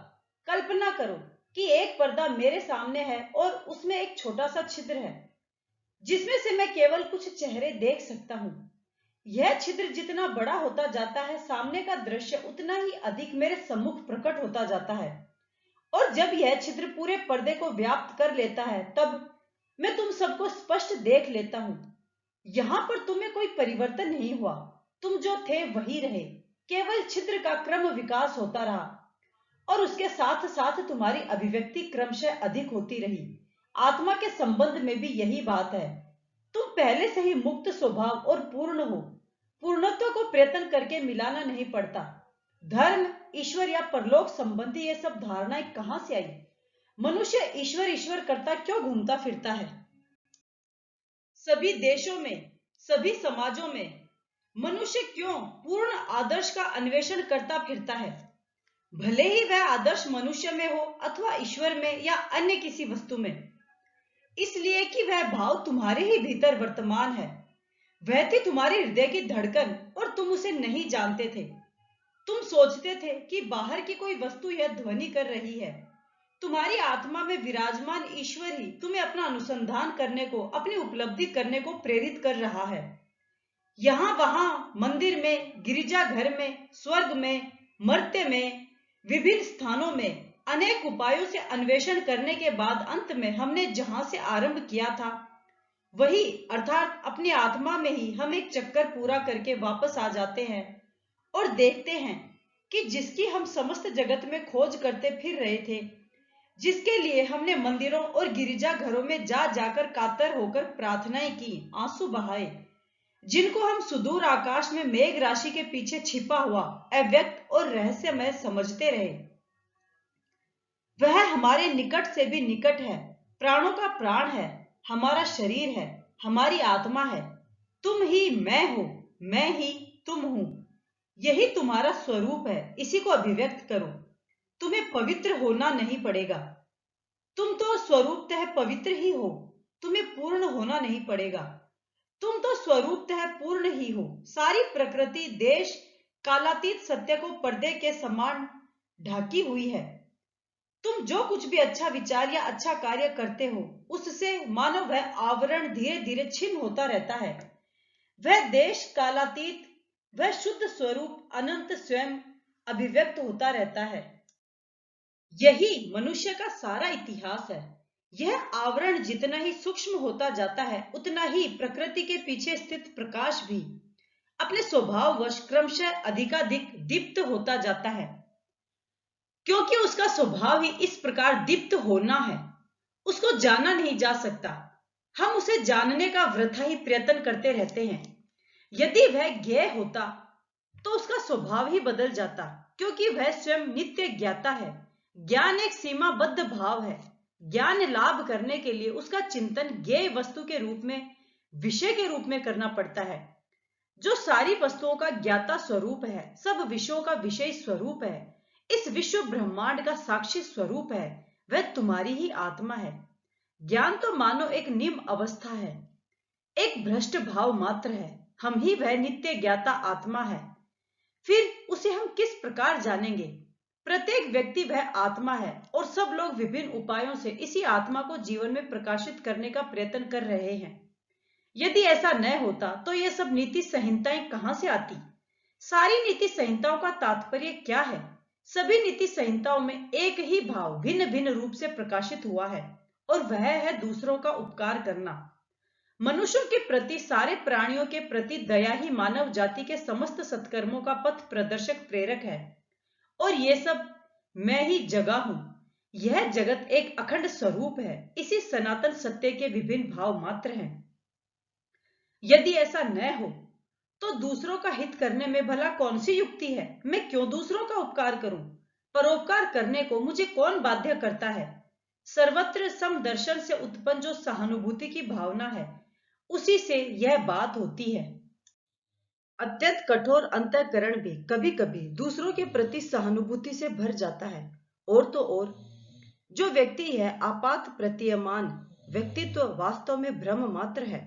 कल्पना करो कि एक पर्दा मेरे सामने है और उसमें एक छोटा सा छिद्र है, जिसमें से मैं केवल कुछ चेहरे देख सकता हूं। यह छिद्र जितना बड़ा होता जाता है, सामने का दृश्य उतना ही अधिक मेरे सम्मुख प्रकट होता जाता है। और जब यह छिद्र पूरे पर्दे को व्याप्त कर लेता है, तब मैं तुम सबको स्पष्ट देख लेता हूं। यहां पर तुम्हें कोई परिवर्तन नहीं हुआ, तुम जो थे वही रहे, केवल छिद्र का क्रम विकास होता रहा, और उसके साथ साथ तुम्हारी अभिव्यक्ति क्रमशः अधिक होती रही। आत्मा के संबंध में भी यही बात है। तुम पहले से ही मुक्त स्वभाव और पूर्ण हो। पूर्णत्व को प्रयत्न करके मिलाना नहीं पड़ता। धर्म, ईश्वर या परलोक संबंधी ये सब धारणाएं कहां से आई? मनुष्य ईश्वर ईश्वर करता क्यों घूमता फिरता है? सभी देशों में, सभी समाजों में मनुष्य क्यों पूर्ण आदर्श का अन्वेषण करता फिरता है? भले ही वह आदर्श मनुष्य में हो अथवा ईश्वर में या अन्य किसी वस्तु में। इसलिए कि वह भाव तुम्हारे ही भीतर वर्तमान है। वह थी तुम्हारे हृदय की धड़कन, और तुम उसे नहीं जानते थे। तुम सोचते थे कि बाहर की कोई वस्तु यह ध्वनि कर रही है। तुम्हारी आत्मा में विराजमान ईश्वर ही तुम्हें अपना अनुसंधान करने को, अपनी उपलब्धि करने को प्रेरित कर रहा है। यहां वहां, मंदिर में, गिरिजाघर में, स्वर्ग में, मर्त्य में, विभिन्न स्थानों में अनेक उपायों से अन्वेषण करने के बाद अंत में हमने जहां से आरंभ किया था, वही अर्थात अपनी आत्मा में ही हम एक चक्कर पूरा करके वापस आ जाते हैं और देखते हैं कि जिसकी हम समस्त जगत में खोज करते फिर रहे थे, जिसके लिए हमने मंदिरों और गिरिजाघरों में जा जाकर कातर होकर प्रार्थनाएं की, आंसू बहाए, जिनको हम सुदूर आकाश में मेघ राशि के पीछे छिपा हुआ अव्यक्त और रहस्यमय समझते रहे, वह हमारे निकट से भी निकट है, प्राणों का प्राण है, हमारा शरीर है, हमारी आत्मा है। तुम ही मैं हो, मैं ही तुम हूं। यही तुम्हारा स्वरूप है, इसी को अभिव्यक्त करो। तुम्हें पवित्र होना नहीं पड़ेगा, तुम तो स्वरूपतः पवित्र ही हो। तुम्हें पूर्ण होना नहीं पड़ेगा, तुम तो स्वरूपतः पूर्ण ही हो। सारी प्रकृति, देश, कालातीत सत्य को पर्दे के समान ढकी हुई है। तुम जो कुछ भी अच्छा विचार या अच्छा कार्य करते हो, उससे मानो वह आवरण धीरे धीरे छिन्न होता रहता है। वह देश कालातीत, वह शुद्ध स्वरूप अनंत स्वयं अभिव्यक्त होता रहता है। यही मनुष्य का सारा इतिहास है। यह आवरण जितना ही सूक्ष्म होता जाता है, उतना ही प्रकृति के पीछे स्थित प्रकाश भी अपने स्वभाववश क्रमशः अधिकाधिक दीप्त होता जाता है, क्योंकि उसका स्वभाव ही इस प्रकार दीप्त होना है। उसको जाना नहीं जा सकता। हम उसे जानने का वृथा ही प्रयत्न करते रहते हैं। यदि वह ज्ञेय होता तो उसका स्वभाव ही बदल जाता, क्योंकि वह स्वयं नित्य ज्ञाता है। ज्ञान एक सीमाबद्ध भाव है। ज्ञान लाभ करने के लिए उसका चिंतन ज्ञेय वस्तु के रूप में, विषय के रूप में करना पड़ता है। जो सारी वस्तुओं का ज्ञाता स्वरूप है, सब विषयों का विषय स्वरूप है, इस विश्व ब्रह्मांड का साक्षी स्वरूप है, वह तुम्हारी ही आत्मा है। ज्ञान तो मानो एक निम्न अवस्था है, एक भ्रष्ट भाव मात्र है। हम ही वह नित्य ज्ञाता आत्मा है। फिर उसे हम किस प्रकार जानेंगे? प्रत्येक व्यक्ति वह आत्मा है और सब लोग विभिन्न उपायों से इसी आत्मा को जीवन में प्रकाशित करने का प्रयत्न कर रहे हैं। यदि ऐसा न होता तो ये सब नीति संहिताएं कहां से आती? सारी नीति संहिताओं का तात्पर्य क्या है? सभी नीति संहिताओं में एक ही भाव भिन्न भिन्न रूप से प्रकाशित हुआ है, और वह है दूसरों का उपकार करना। मनुष्यों के प्रति, सारे प्राणियों के प्रति दया ही मानव जाति के समस्त सत्कर्मों का पथ प्रदर्शक प्रेरक है। और ये सब मैं ही जगा हूं। यह जगत एक अखंड स्वरूप है, इसी सनातन सत्य के विभिन्न भाव मात्र हैं। यदि ऐसा न हो तो दूसरों का हित करने में भला कौन सी युक्ति है? मैं क्यों दूसरों का उपकार करूं? परोपकार करने को मुझे कौन बाध्य करता है? सर्वत्र समदर्शन से उत्पन्न जो सहानुभूति की भावना है, उसी से यह बात होती है। अत्यंत कठोर अंतःकरण भी कभी कभी दूसरों के प्रति सहानुभूति से भर जाता है। और तो और जो व्यक्ति है आपात प्रतीयमान व्यक्तित्व वास्तव में भ्रम मात्र है।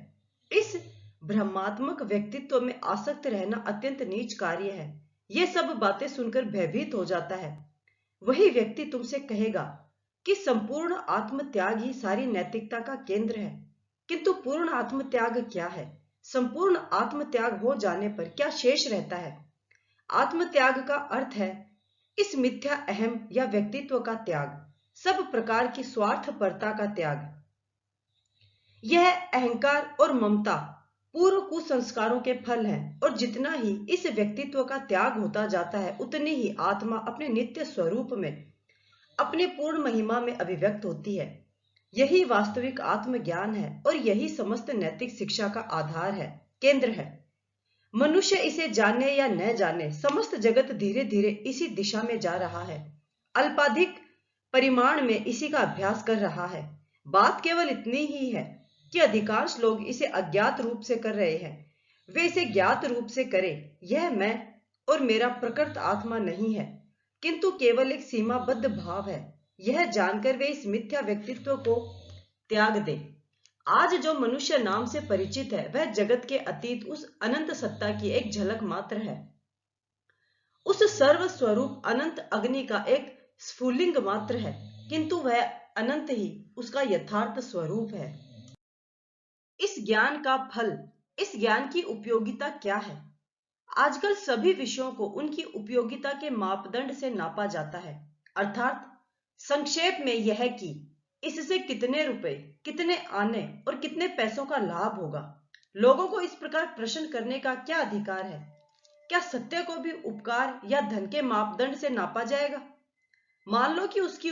इस भ्रमात्मक व्यक्तित्व में आसक्त रहना अत्यंत नीच कार्य है। ये सब बातें सुनकर भयभीत हो जाता है। वही व्यक्ति तुमसे कहेगा कि संपूर्ण आत्मत्याग ही सारी नैतिकता का केंद्र है। किंतु पूर्ण आत्मत्याग क्या है? संपूर्ण आत्मत्याग हो जाने पर क्या शेष रहता है? आत्मत्याग का अर्थ है इस मिथ्या अहम या व्यक्तित्व का त्याग, सब प्रकार की स्वार्थपरता का त्याग। यह अहंकार और ममता पूर्व कुसंस्कारों के फल हैं, और जितना ही इस व्यक्तित्व का त्याग होता जाता है, उतनी ही आत्मा अपने नित्य स्वरूप में, अपने पूर्ण महिमा में अभिव्यक्त होती है। यही वास्तविक आत्मज्ञान है और यही समस्त नैतिक शिक्षा का आधार है, केंद्र है। मनुष्य इसे जाने या न जाने, समस्त जगत धीरे धीरे इसी दिशा में जा रहा है, अल्पाधिक परिमाण में इसी का अभ्यास कर रहा है। बात केवल इतनी ही है कि अधिकांश लोग इसे अज्ञात रूप से कर रहे हैं। वे इसे ज्ञात रूप से करें। यह मैं और मेरा प्रकृत आत्मा नहीं है, किंतु केवल एक सीमाबद्ध भाव है। यह जानकर वे इस मिथ्या व्यक्तित्व को त्याग दें। आज जो मनुष्य नाम से परिचित है, वह जगत के अतीत उस अनंत सत्ता की एक झलक मात्र है, उस सर्व स्वरूप अनंत अग्नि का एक स्फुलिंग मात्र है, किंतु वह अनंत ही उसका यथार्थ स्वरूप है। इस ज्ञान का फल, इस ज्ञान की उपयोगिता क्या है? आजकल सभी विषयों को उनकी उपयोगिता के मापदंड से नापा जाता है, अर्थात संक्षेप में यह कि इससे कितने रुपए, कितने आने और कितने पैसों का लाभ होगा। लोगों को इस प्रकार प्रश्न करने का क्या अधिकार है? क्या सत्य को भी उपकार या धन के मापदंड से नापा जाएगा? मान लो कि उसकी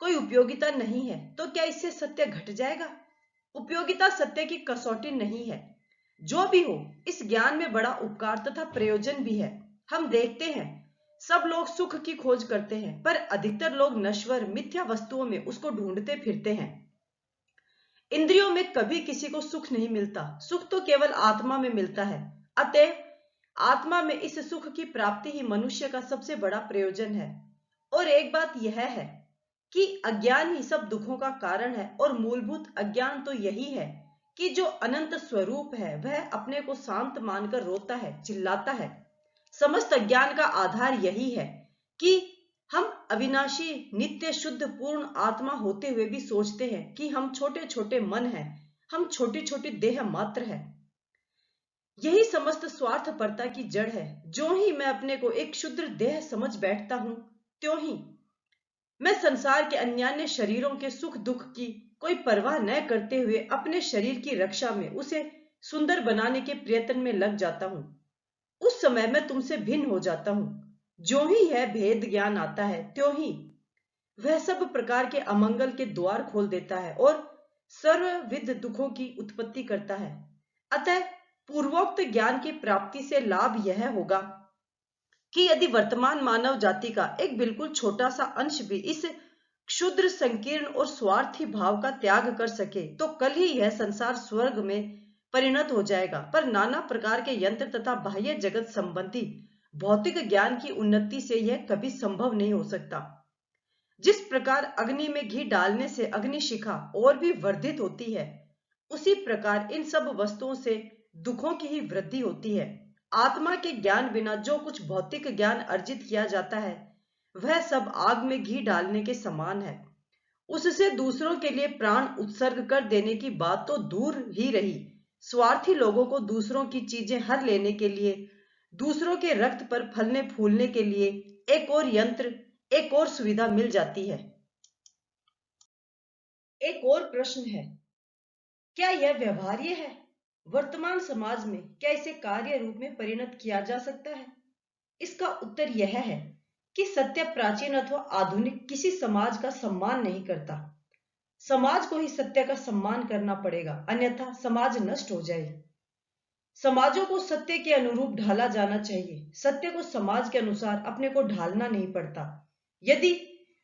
कोई उपयोगिता नहीं है, तो क्या इससे सत्य घट जाएगा? उपयोगिता सत्य की कसौटी नहीं है। जो भी हो, इस ज्ञान में बड़ा उपकार तथा प्रयोजन भी है। हम देखते हैं सब लोग सुख की खोज करते हैं, पर अधिकतर लोग नश्वर मिथ्या वस्तुओं में उसको ढूंढते फिरते हैं। इंद्रियों में कभी किसी को सुख नहीं मिलता, सुख तो केवल आत्मा में मिलता है। अतएव आत्मा में इस सुख की प्राप्ति ही मनुष्य का सबसे बड़ा प्रयोजन है। और एक बात यह है कि अज्ञान ही सब दुखों का कारण है, और मूलभूत अज्ञान तो यही है कि जो अनंत स्वरूप है वह अपने को शांत मानकर रोता है, चिल्लाता है। समस्त अज्ञान का आधार यही है कि हम अविनाशी नित्य शुद्ध पूर्ण आत्मा होते हुए भी सोचते हैं कि हम छोटे छोटे मन हैं, हम छोटी छोटी देह मात्र है। यही समस्त स्वार्थपरता की जड़ है। जो ही मैं अपने को एक क्षुद्र देह समझ बैठता हूं, त्यों ही मैं संसार के अन्यान्य शरीरों के सुख दुख की कोई परवाह न करते हुए अपने शरीर की रक्षा में, उसे सुंदर बनाने के प्रयत्न में लग जाता हूं। उस समय मैं तुमसे भिन्न हो जाता हूं। जो ही यह भेद ज्ञान आता है, त्यों ही वह सब प्रकार के अमंगल के द्वार खोल देता है और सर्वविध दुखों की उत्पत्ति करता है। अतः पूर्वोक्त ज्ञान की प्राप्ति से लाभ यह होगा कि यदि वर्तमान मानव जाति का एक बिल्कुल छोटा सा अंश भी इस क्षुद्र, संकीर्ण और स्वार्थी भाव का त्याग कर सके तो कल ही यह संसार स्वर्ग में परिणत हो जाएगा। पर नाना प्रकार के यंत्र तथा बाह्य जगत संबंधी भौतिक ज्ञान की उन्नति से यह कभी संभव नहीं हो सकता। जिस प्रकार अग्नि में घी डालने से अग्निशिखा और भी वर्धित होती है, उसी प्रकार इन सब वस्तुओं से दुखों की ही वृद्धि होती है। आत्मा के ज्ञान बिना जो कुछ भौतिक ज्ञान अर्जित किया जाता है, वह सब आग में घी डालने के समान है। उससे दूसरों के लिए प्राण उत्सर्ग कर देने की बात तो दूर ही रही, स्वार्थी लोगों को दूसरों की चीजें हर लेने के लिए, दूसरों के रक्त पर फलने फूलने के लिए एक और यंत्र, एक और सुविधा मिल जाती है। एक और प्रश्न है, क्या यह व्यवहार्य है? वर्तमान समाज में क्या इसे कार्य रूप में परिणत किया जा सकता है? इसका उत्तर यह है कि सत्य प्राचीन अथवा आधुनिक किसी समाज का सम्मान नहीं करता। समाज को ही सत्य का सम्मान करना पड़ेगा, अन्यथा समाज नष्ट हो जाएगी। समाजों को सत्य के अनुरूप ढाला जाना चाहिए। सत्य को समाज के अनुसार अपने को ढालना नहीं पड़ता। यदि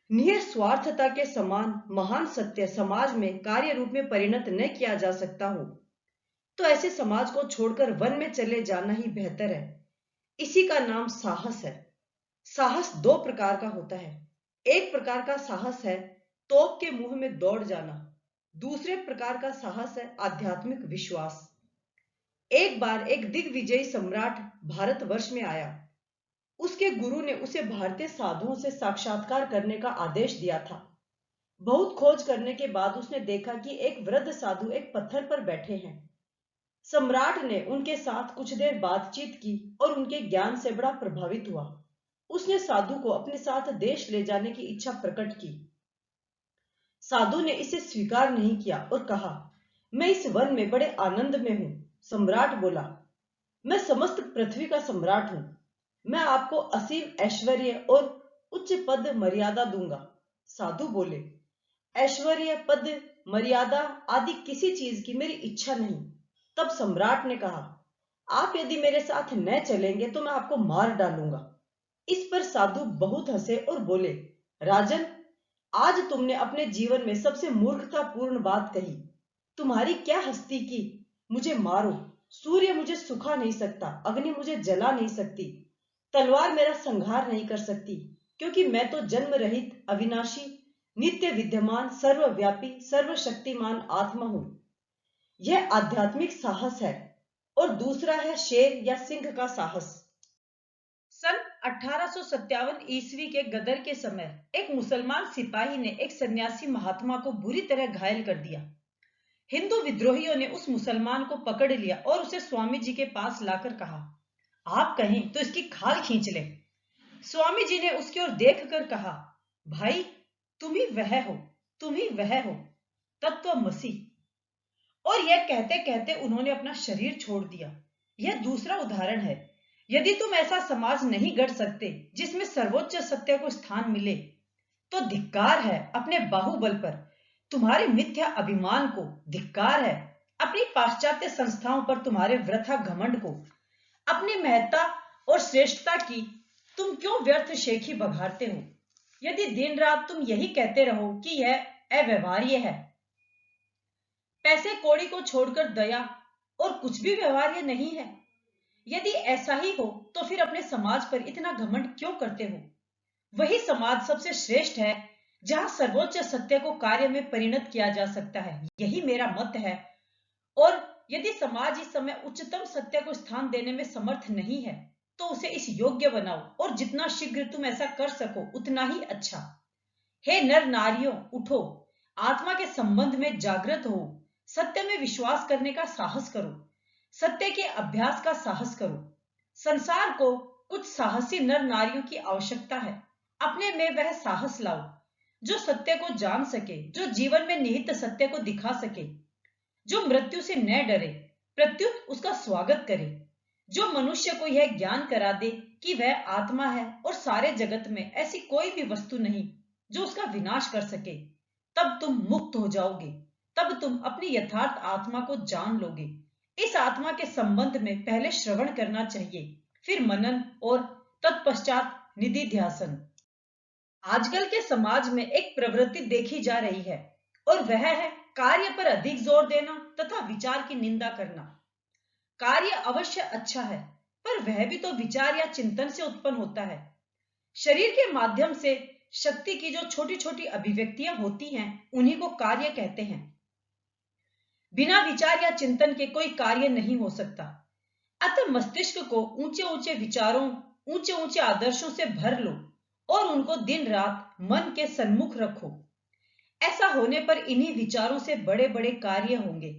निस्वार्थता के समान महान सत्य समाज में कार्य रूप में परिणत न किया जा सकता हो, तो ऐसे समाज को छोड़कर वन में चले जाना ही बेहतर है। इसी का नाम साहस है। साहस दो प्रकार का होता है। एक प्रकार का साहस है तोप के मुंह में दौड़ जाना, दूसरे प्रकार का साहस है आध्यात्मिक विश्वास। एक बार एक दिग्विजयी सम्राट भारतवर्ष में आया। उसके गुरु ने उसे भारतीय साधुओं से साक्षात्कार करने का आदेश दिया था। बहुत खोज करने के बाद उसने देखा कि एक वृद्ध साधु एक पत्थर पर बैठे हैं। सम्राट ने उनके साथ कुछ देर बातचीत की और उनके ज्ञान से बड़ा प्रभावित हुआ। उसने साधु को अपने साथ देश ले जाने की इच्छा प्रकट की। साधु ने इसे स्वीकार नहीं किया और कहा, मैं इस वन में बड़े आनंद में हूं। सम्राट बोला, मैं समस्त पृथ्वी का सम्राट हूं। मैं आपको असीम ऐश्वर्य और उच्च पद मर्यादा दूंगा। साधु बोले, ऐश्वर्य, पद, मर्यादा आदि किसी चीज की मेरी इच्छा नहीं। तब सम्राट ने कहा, आप यदि मेरे साथ न चलेंगे तो मैं आपको मार डालूंगा। इस पर साधु बहुत हंसे और बोले, राजन, आज तुमने अपने जीवन में सबसे मूर्खतापूर्ण बात कही। तुम्हारी क्या हस्ती की? मुझे मारो, सूर्य मुझे सुखा नहीं सकता, अग्नि मुझे जला नहीं सकती, तलवार मेरा संहार नहीं कर सकती, क्योंकि मैं तो जन्म रहित, अविनाशी, नित्य विद्यमान, सर्वव्यापी, सर्वशक्तिमान आत्मा हूं। यह आध्यात्मिक साहस है। और दूसरा है शेर या सिंह का साहस। सन 1857 ईस्वी के गदर के समय एक मुसलमान सिपाही ने एक सन्यासी महात्मा को बुरी तरह घायल कर दिया। हिंदू विद्रोहियों ने उस मुसलमान को पकड़ लिया और उसे स्वामी जी के पास लाकर कहा, आप कहें तो इसकी खाल खींच ले। स्वामी जी ने उसकी ओर देखकर कहा, भाई, तुम ही वह हो, तुम ही वह हो, तत्वमसि। और यह कहते कहते उन्होंने अपना शरीर छोड़ दिया। यह दूसरा उदाहरण है। यदि तुम ऐसा समाज नहीं गढ़ सकते जिसमें सर्वोच्च सत्य को स्थान मिले, तो धिक्कार है अपने बाहुबल पर, तुम्हारे मिथ्या अभिमान को, धिक्कार है अपनी पाश्चात्य संस्थाओं पर तुम्हारे वृथा घमंड को, अपनी महत्ता और श्रेष्ठता की तुम क्यों व्यर्थ शेखी बघारते हो? यदि दिन रात तुम यही कहते रहो कि यह अव्यवहार्य है, पैसे कौड़ी को छोड़कर दया और कुछ भी व्यवहार्य नहीं है, यदि ऐसा ही हो तो फिर अपने समाज पर इतना घमंड क्यों करते हो? वही समाज सबसे श्रेष्ठ है जहां सर्वोच्च सत्य को कार्य में परिणत किया जा सकता है। यही मेरा मत है। और यदि समाज इस समय उच्चतम सत्य को स्थान देने में समर्थ नहीं है, तो उसे इस योग्य बनाओ, और जितना शीघ्र तुम ऐसा कर सको उतना ही अच्छा। हे नर नारियों, उठो, आत्मा के संबंध में जागृत हो, सत्य में विश्वास करने का साहस करो, सत्य के अभ्यास का साहस करो। संसार को कुछ साहसी नर नारियों की आवश्यकता है। अपने में वह साहस लाओ जो सत्य को जान सके, जो जीवन में निहित सत्य को दिखा सके, जो मृत्यु से न डरे, प्रत्युत उसका स्वागत करे, जो मनुष्य को यह ज्ञान करा दे कि वह आत्मा है और सारे जगत में ऐसी कोई भी वस्तु नहीं जो उसका विनाश कर सके। तब तुम मुक्त हो जाओगे, तब तुम अपनी यथार्थ आत्मा को जान लोगे। इस आत्मा के संबंध में पहले श्रवण करना चाहिए, फिर मनन और तत्पश्चात निधिध्यासन। आजकल के समाज में एक प्रवृत्ति देखी जा रही है और वह है कार्य पर अधिक जोर देना तथा विचार की निंदा करना। कार्य अवश्य अच्छा है, पर वह भी तो विचार या चिंतन से उत्पन्न होता है। शरीर के माध्यम से शक्ति की जो छोटी छोटी अभिव्यक्तियां होती हैं, उन्हीं को कार्य कहते हैं। बिना विचार या चिंतन के कोई कार्य नहीं हो सकता। अतः मस्तिष्क को ऊंचे ऊंचे विचारों, ऊंचे ऊंचे आदर्शों से भर लो और उनको दिन रात मन के सन्मुख रखो। ऐसा होने पर इन्हीं विचारों से बड़े बड़े कार्य होंगे।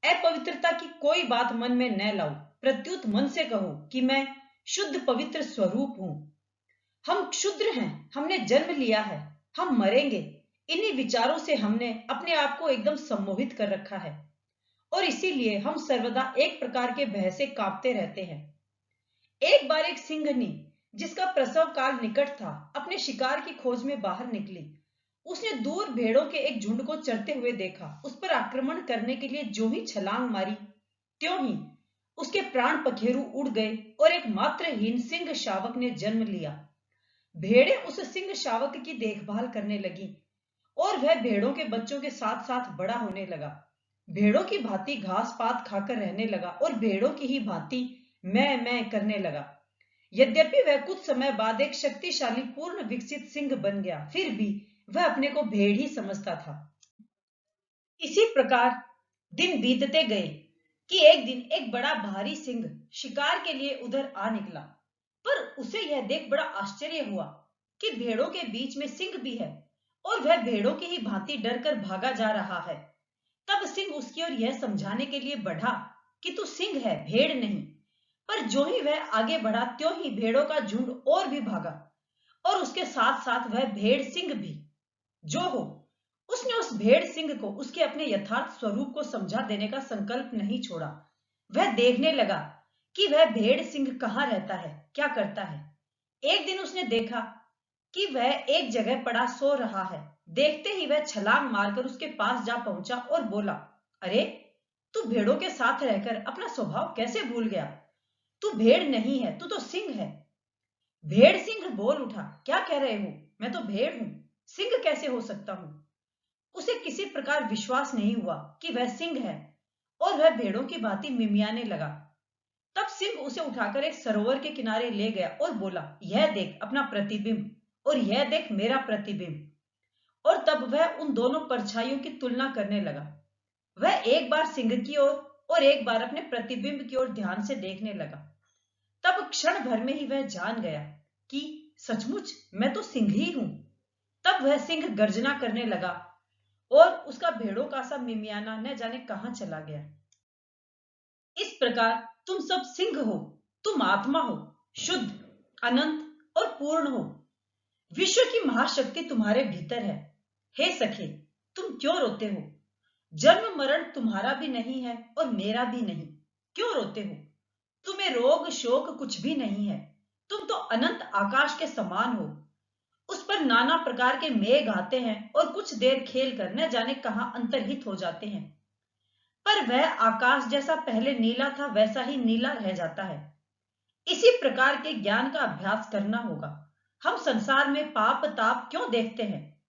अपवित्रता की कोई बात मन में न लाओ, प्रत्युत मन से कहो कि मैं शुद्ध पवित्र स्वरूप हूं। हम क्षुद्र हैं, हमने जन्म लिया है, हम मरेंगे। इन्हीं विचारों से हमने अपने आप को एकदम सम्मोहित कर रखा है और इसीलिए हम सर्वदा एक प्रकार के भय से कांपते रहते हैं। एक बार एक सिंहनी, जिसका प्रसव काल निकट था, अपने शिकार की खोज में बाहर निकली। उसने दूर भेड़ों के एक झुंड को चरते हुए देखा। उस पर आक्रमण करने के लिए जो ही छलांग मारी, त्यों ही उसके प्राण पखेरु उड़ गए और एक मात्रहीन सिंह शावक ने जन्म लिया। भेड़ें उस सिंह शावक की देखभाल करने लगी और वह भेड़ों के बच्चों के साथ साथ बड़ा होने लगा। भेड़ों की भांति घास पात खाकर रहने लगा और भेड़ों की ही भांति मैं करने लगा। यद्यपि वह कुछ समय बाद एक शक्तिशाली पूर्ण विकसित सिंह बन गया, फिर भी वह अपने को भेड़ ही समझता था। इसी प्रकार दिन बीतते गए कि एक दिन एक बड़ा भारी सिंह शिकार के लिए उधर आ निकला, पर उसे यह देख बड़ा आश्चर्य हुआ कि भेड़ों के बीच में सिंह भी है और वह भेड़ों की ही भांति डरकर भागा जा रहा है। तब सिंह उसकी ओर यह समझाने के लिए बढ़ा कि तू सिंह है, भेड़ नहीं। पर जो ही वह आगे बढ़ा, त्यों ही भेड़ों का झुंड और भी भागा और उसके साथ साथ वह भेड़ सिंह भी। जो हो, उसने उस भेड़ सिंह को उसके अपने यथार्थ स्वरूप को समझा देने का संकल्प नहीं छोड़ा। वह देखने लगा कि वह भेड़ सिंह कहाँ रहता है, क्या करता है। एक दिन उसने देखा कि वह एक जगह पड़ा सो रहा है। देखते ही वह छलांग मारकर उसके पास जा पहुंचा और बोला, अरे, तू भेड़ों के साथ रहकर अपना स्वभाव कैसे भूल गया? तू भेड़ नहीं है, तू तो सिंह है। भेड़ सिंह बोल उठा, क्या कह रहे हो? मैं तो भेड़ हूं, सिंह कैसे हो सकता हूं? उसे किसी प्रकार विश्वास नहीं हुआ कि वह सिंह है और वह भेड़ों की भांति मिमियाने लगा। तब सिंह उसे उठाकर एक सरोवर के किनारे ले गया और बोला, यह देख अपना प्रतिबिंब और यह देख मेरा प्रतिबिंब। और तब वह उन दोनों परछाइयों की तुलना करने लगा। वह एक बार सिंह की ओर और एक बार अपने प्रतिबिंब की ओर ध्यान से देखने लगा। तब क्षण भर में ही वह जान गया कि सचमुच मैं तो सिंह ही हूं। तब वह सिंह गर्जना करने लगा और उसका भेड़ों का सा मिमियाना न जाने कहां चला गया। इस प्रकार तुम सब सिंह हो, तुम आत्मा हो, शुद्ध, अनंत और पूर्ण हो। विश्व की महाशक्ति तुम्हारे भीतर है। हे सखे, तुम क्यों रोते हो? जन्म मरण तुम्हारा भी नहीं है और मेरा भी नहीं। क्यों रोते हो? तुम्हें रोग शोक कुछ भी नहीं है। तुम तो अनंत आकाश के समान हो। उस पर नाना प्रकार के मेघ आते हैं और कुछ देर खेल कर न जाने कहां अंतर्हित हो जाते हैं। पर वह आकाश जैसा पहले नीला था, वैसा ही नीला रह जाता है। इसी प्रकार के ज्ञान का अभ्यास करना होगा। हम संसार में पाप ताप क्यों देखते हैं?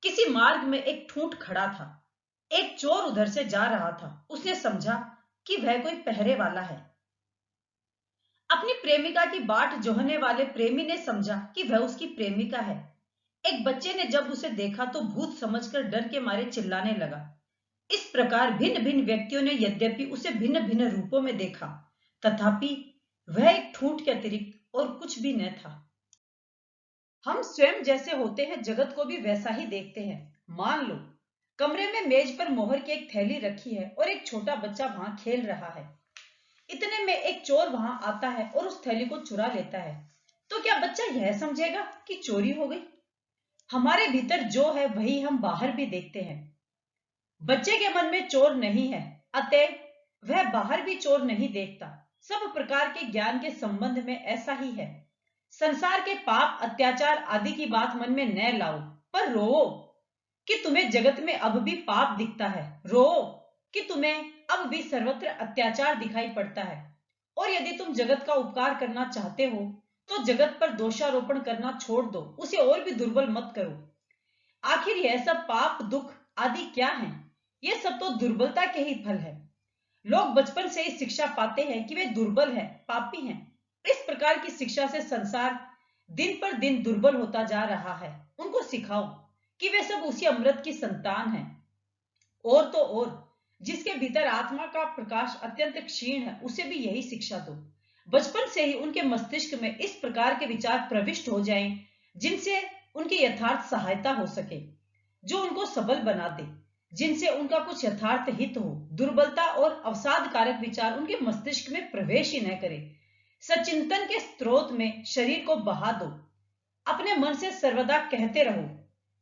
किसी मार्ग में एक ठूंठ खड़ा था। एक चोर उधर से जा रहा था। उसने समझा कि वह कोई पहरे वाला है। अपनी प्रेमिका की बाट जोहने वाले प्रेमी ने समझा कि वह उसकी प्रेमिका है। एक बच्चे ने जब उसे देखा तो भूत समझकर डर के मारे चिल्लाने लगा। इस प्रकार भिन्न भिन्न व्यक्तियों ने यद्यपि उसे भिन्न भिन्न रूपों में देखा, तथापि वह एक ठूंठ के अतिरिक्त और कुछ भी न था। हम स्वयं जैसे होते हैं, जगत को भी वैसा ही देखते हैं। मान लो कमरे में मेज पर मोहर की एक थैली रखी है और एक छोटा बच्चा वहां खेल रहा है। इतने में एक चोर वहां आता है और उस थैली को चुरा लेता है। तो क्या बच्चा यह समझेगा कि चोरी हो गई? हमारे भीतर जो है वही हम बाहर भी देखते हैं। बच्चे के मन में चोर नहीं है, अतः वह बाहर भी चोर नहीं देखता। सब प्रकार के ज्ञान के संबंध में ऐसा ही है। संसार के पाप अत्याचार आदि की बात मन में न लाओ, पर रो कि तुम्हें जगत में अब भी पाप दिखता है। रो कि तुम्हें अब भी सर्वत्र अत्याचार दिखाई पड़ता है। और यदि तुम जगत का उपकार करना चाहते हो तो जगत पर दोषारोपण करना छोड़ दो, उसे और भी दुर्बल मत करो। आखिर यह सब पाप दुख आदि क्या है? यह सब तो दुर्बलता के ही फल है। लोग बचपन से ही शिक्षा पाते हैं कि वे दुर्बल हैं, पापी हैं। इस प्रकार की शिक्षा से संसार दिन पर दिन दुर्बल होता जा रहा है। उनको सिखाओ कि वे सब उसी अमृत की संतान हैं। और तो और जिसके भीतर आत्मा का प्रकाश अत्यंत क्षीण है, उसे भी यही शिक्षा दो। बचपन से ही उनके मस्तिष्क में इस प्रकार के विचार प्रविष्ट हो जाएं, जिनसे उनकी यथार्थ सहायता हो सके, जो उनको सबल बना दे, जिनसे उनका कुछ यथार्थ हित हो। दुर्बलता और अवसाद कारक विचार उनके मस्तिष्क में प्रवेश ही न करे। सचिंतन के स्रोत में शरीर को बहा दो। अपने मन से सर्वदा कहते रहो,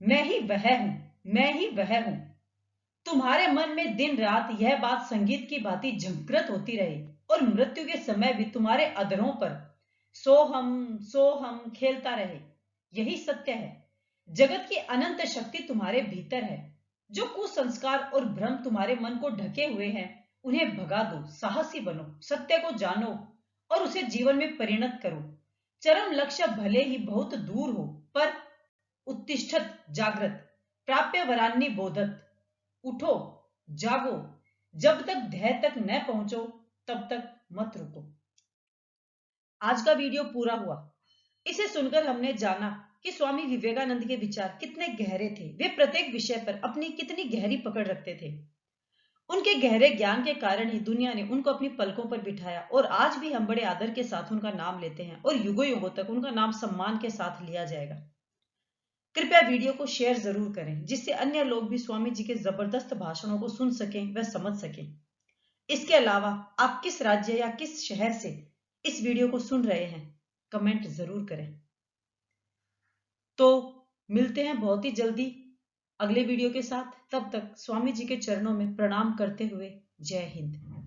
मैं ही वह हूं, मैं ही वह हूं। तुम्हारे मन में दिन रात यह बात संगीत की भांति झंकृत होती रहे और मृत्यु के समय भी तुम्हारे अधरों पर सोहम खेलता रहे। यही सत्य है। जगत की अनंत शक्ति तुम्हारे भीतर है। जो कुसंस्कार और भ्रम तुम्हारे मन को ढके हुए हैं, उन्हें भगा दो। साहसी बनो, सत्य को जानो और उसे जीवन में परिणत करो। चरम लक्ष्य भले ही बहुत दूर हो, पर उत्तिष्ठत जागृत प्राप्य वरान्नी बोधत। उठो, जागो। जब तक ध्येय तक न पहुंचो, तब तक मत रुको। आज का वीडियो पूरा हुआ। इसे सुनकर हमने जाना कि स्वामी विवेकानंद के विचार कितने गहरे थे। वे प्रत्येक विषय पर अपनी कितनी गहरी पकड़ रखते थे। उनके गहरे ज्ञान के कारण ही दुनिया ने उनको अपनी पलकों पर बिठाया और आज भी हम बड़े आदर के साथ उनका नाम लेते हैं और युगों युगों तक उनका नाम सम्मान के साथ लिया जाएगा। कृपया वीडियो को शेयर जरूर करें, जिससे अन्य लोग भी स्वामी जी के जबरदस्त भाषणों को सुन सकें व समझ सकें। इसके अलावा आप किस राज्य या किस शहर से इस वीडियो को सुन रहे हैं, कमेंट जरूर करें। तो मिलते हैं बहुत ही जल्दी अगले वीडियो के साथ। तब तक स्वामी जी के चरणों में प्रणाम करते हुए जय हिंद।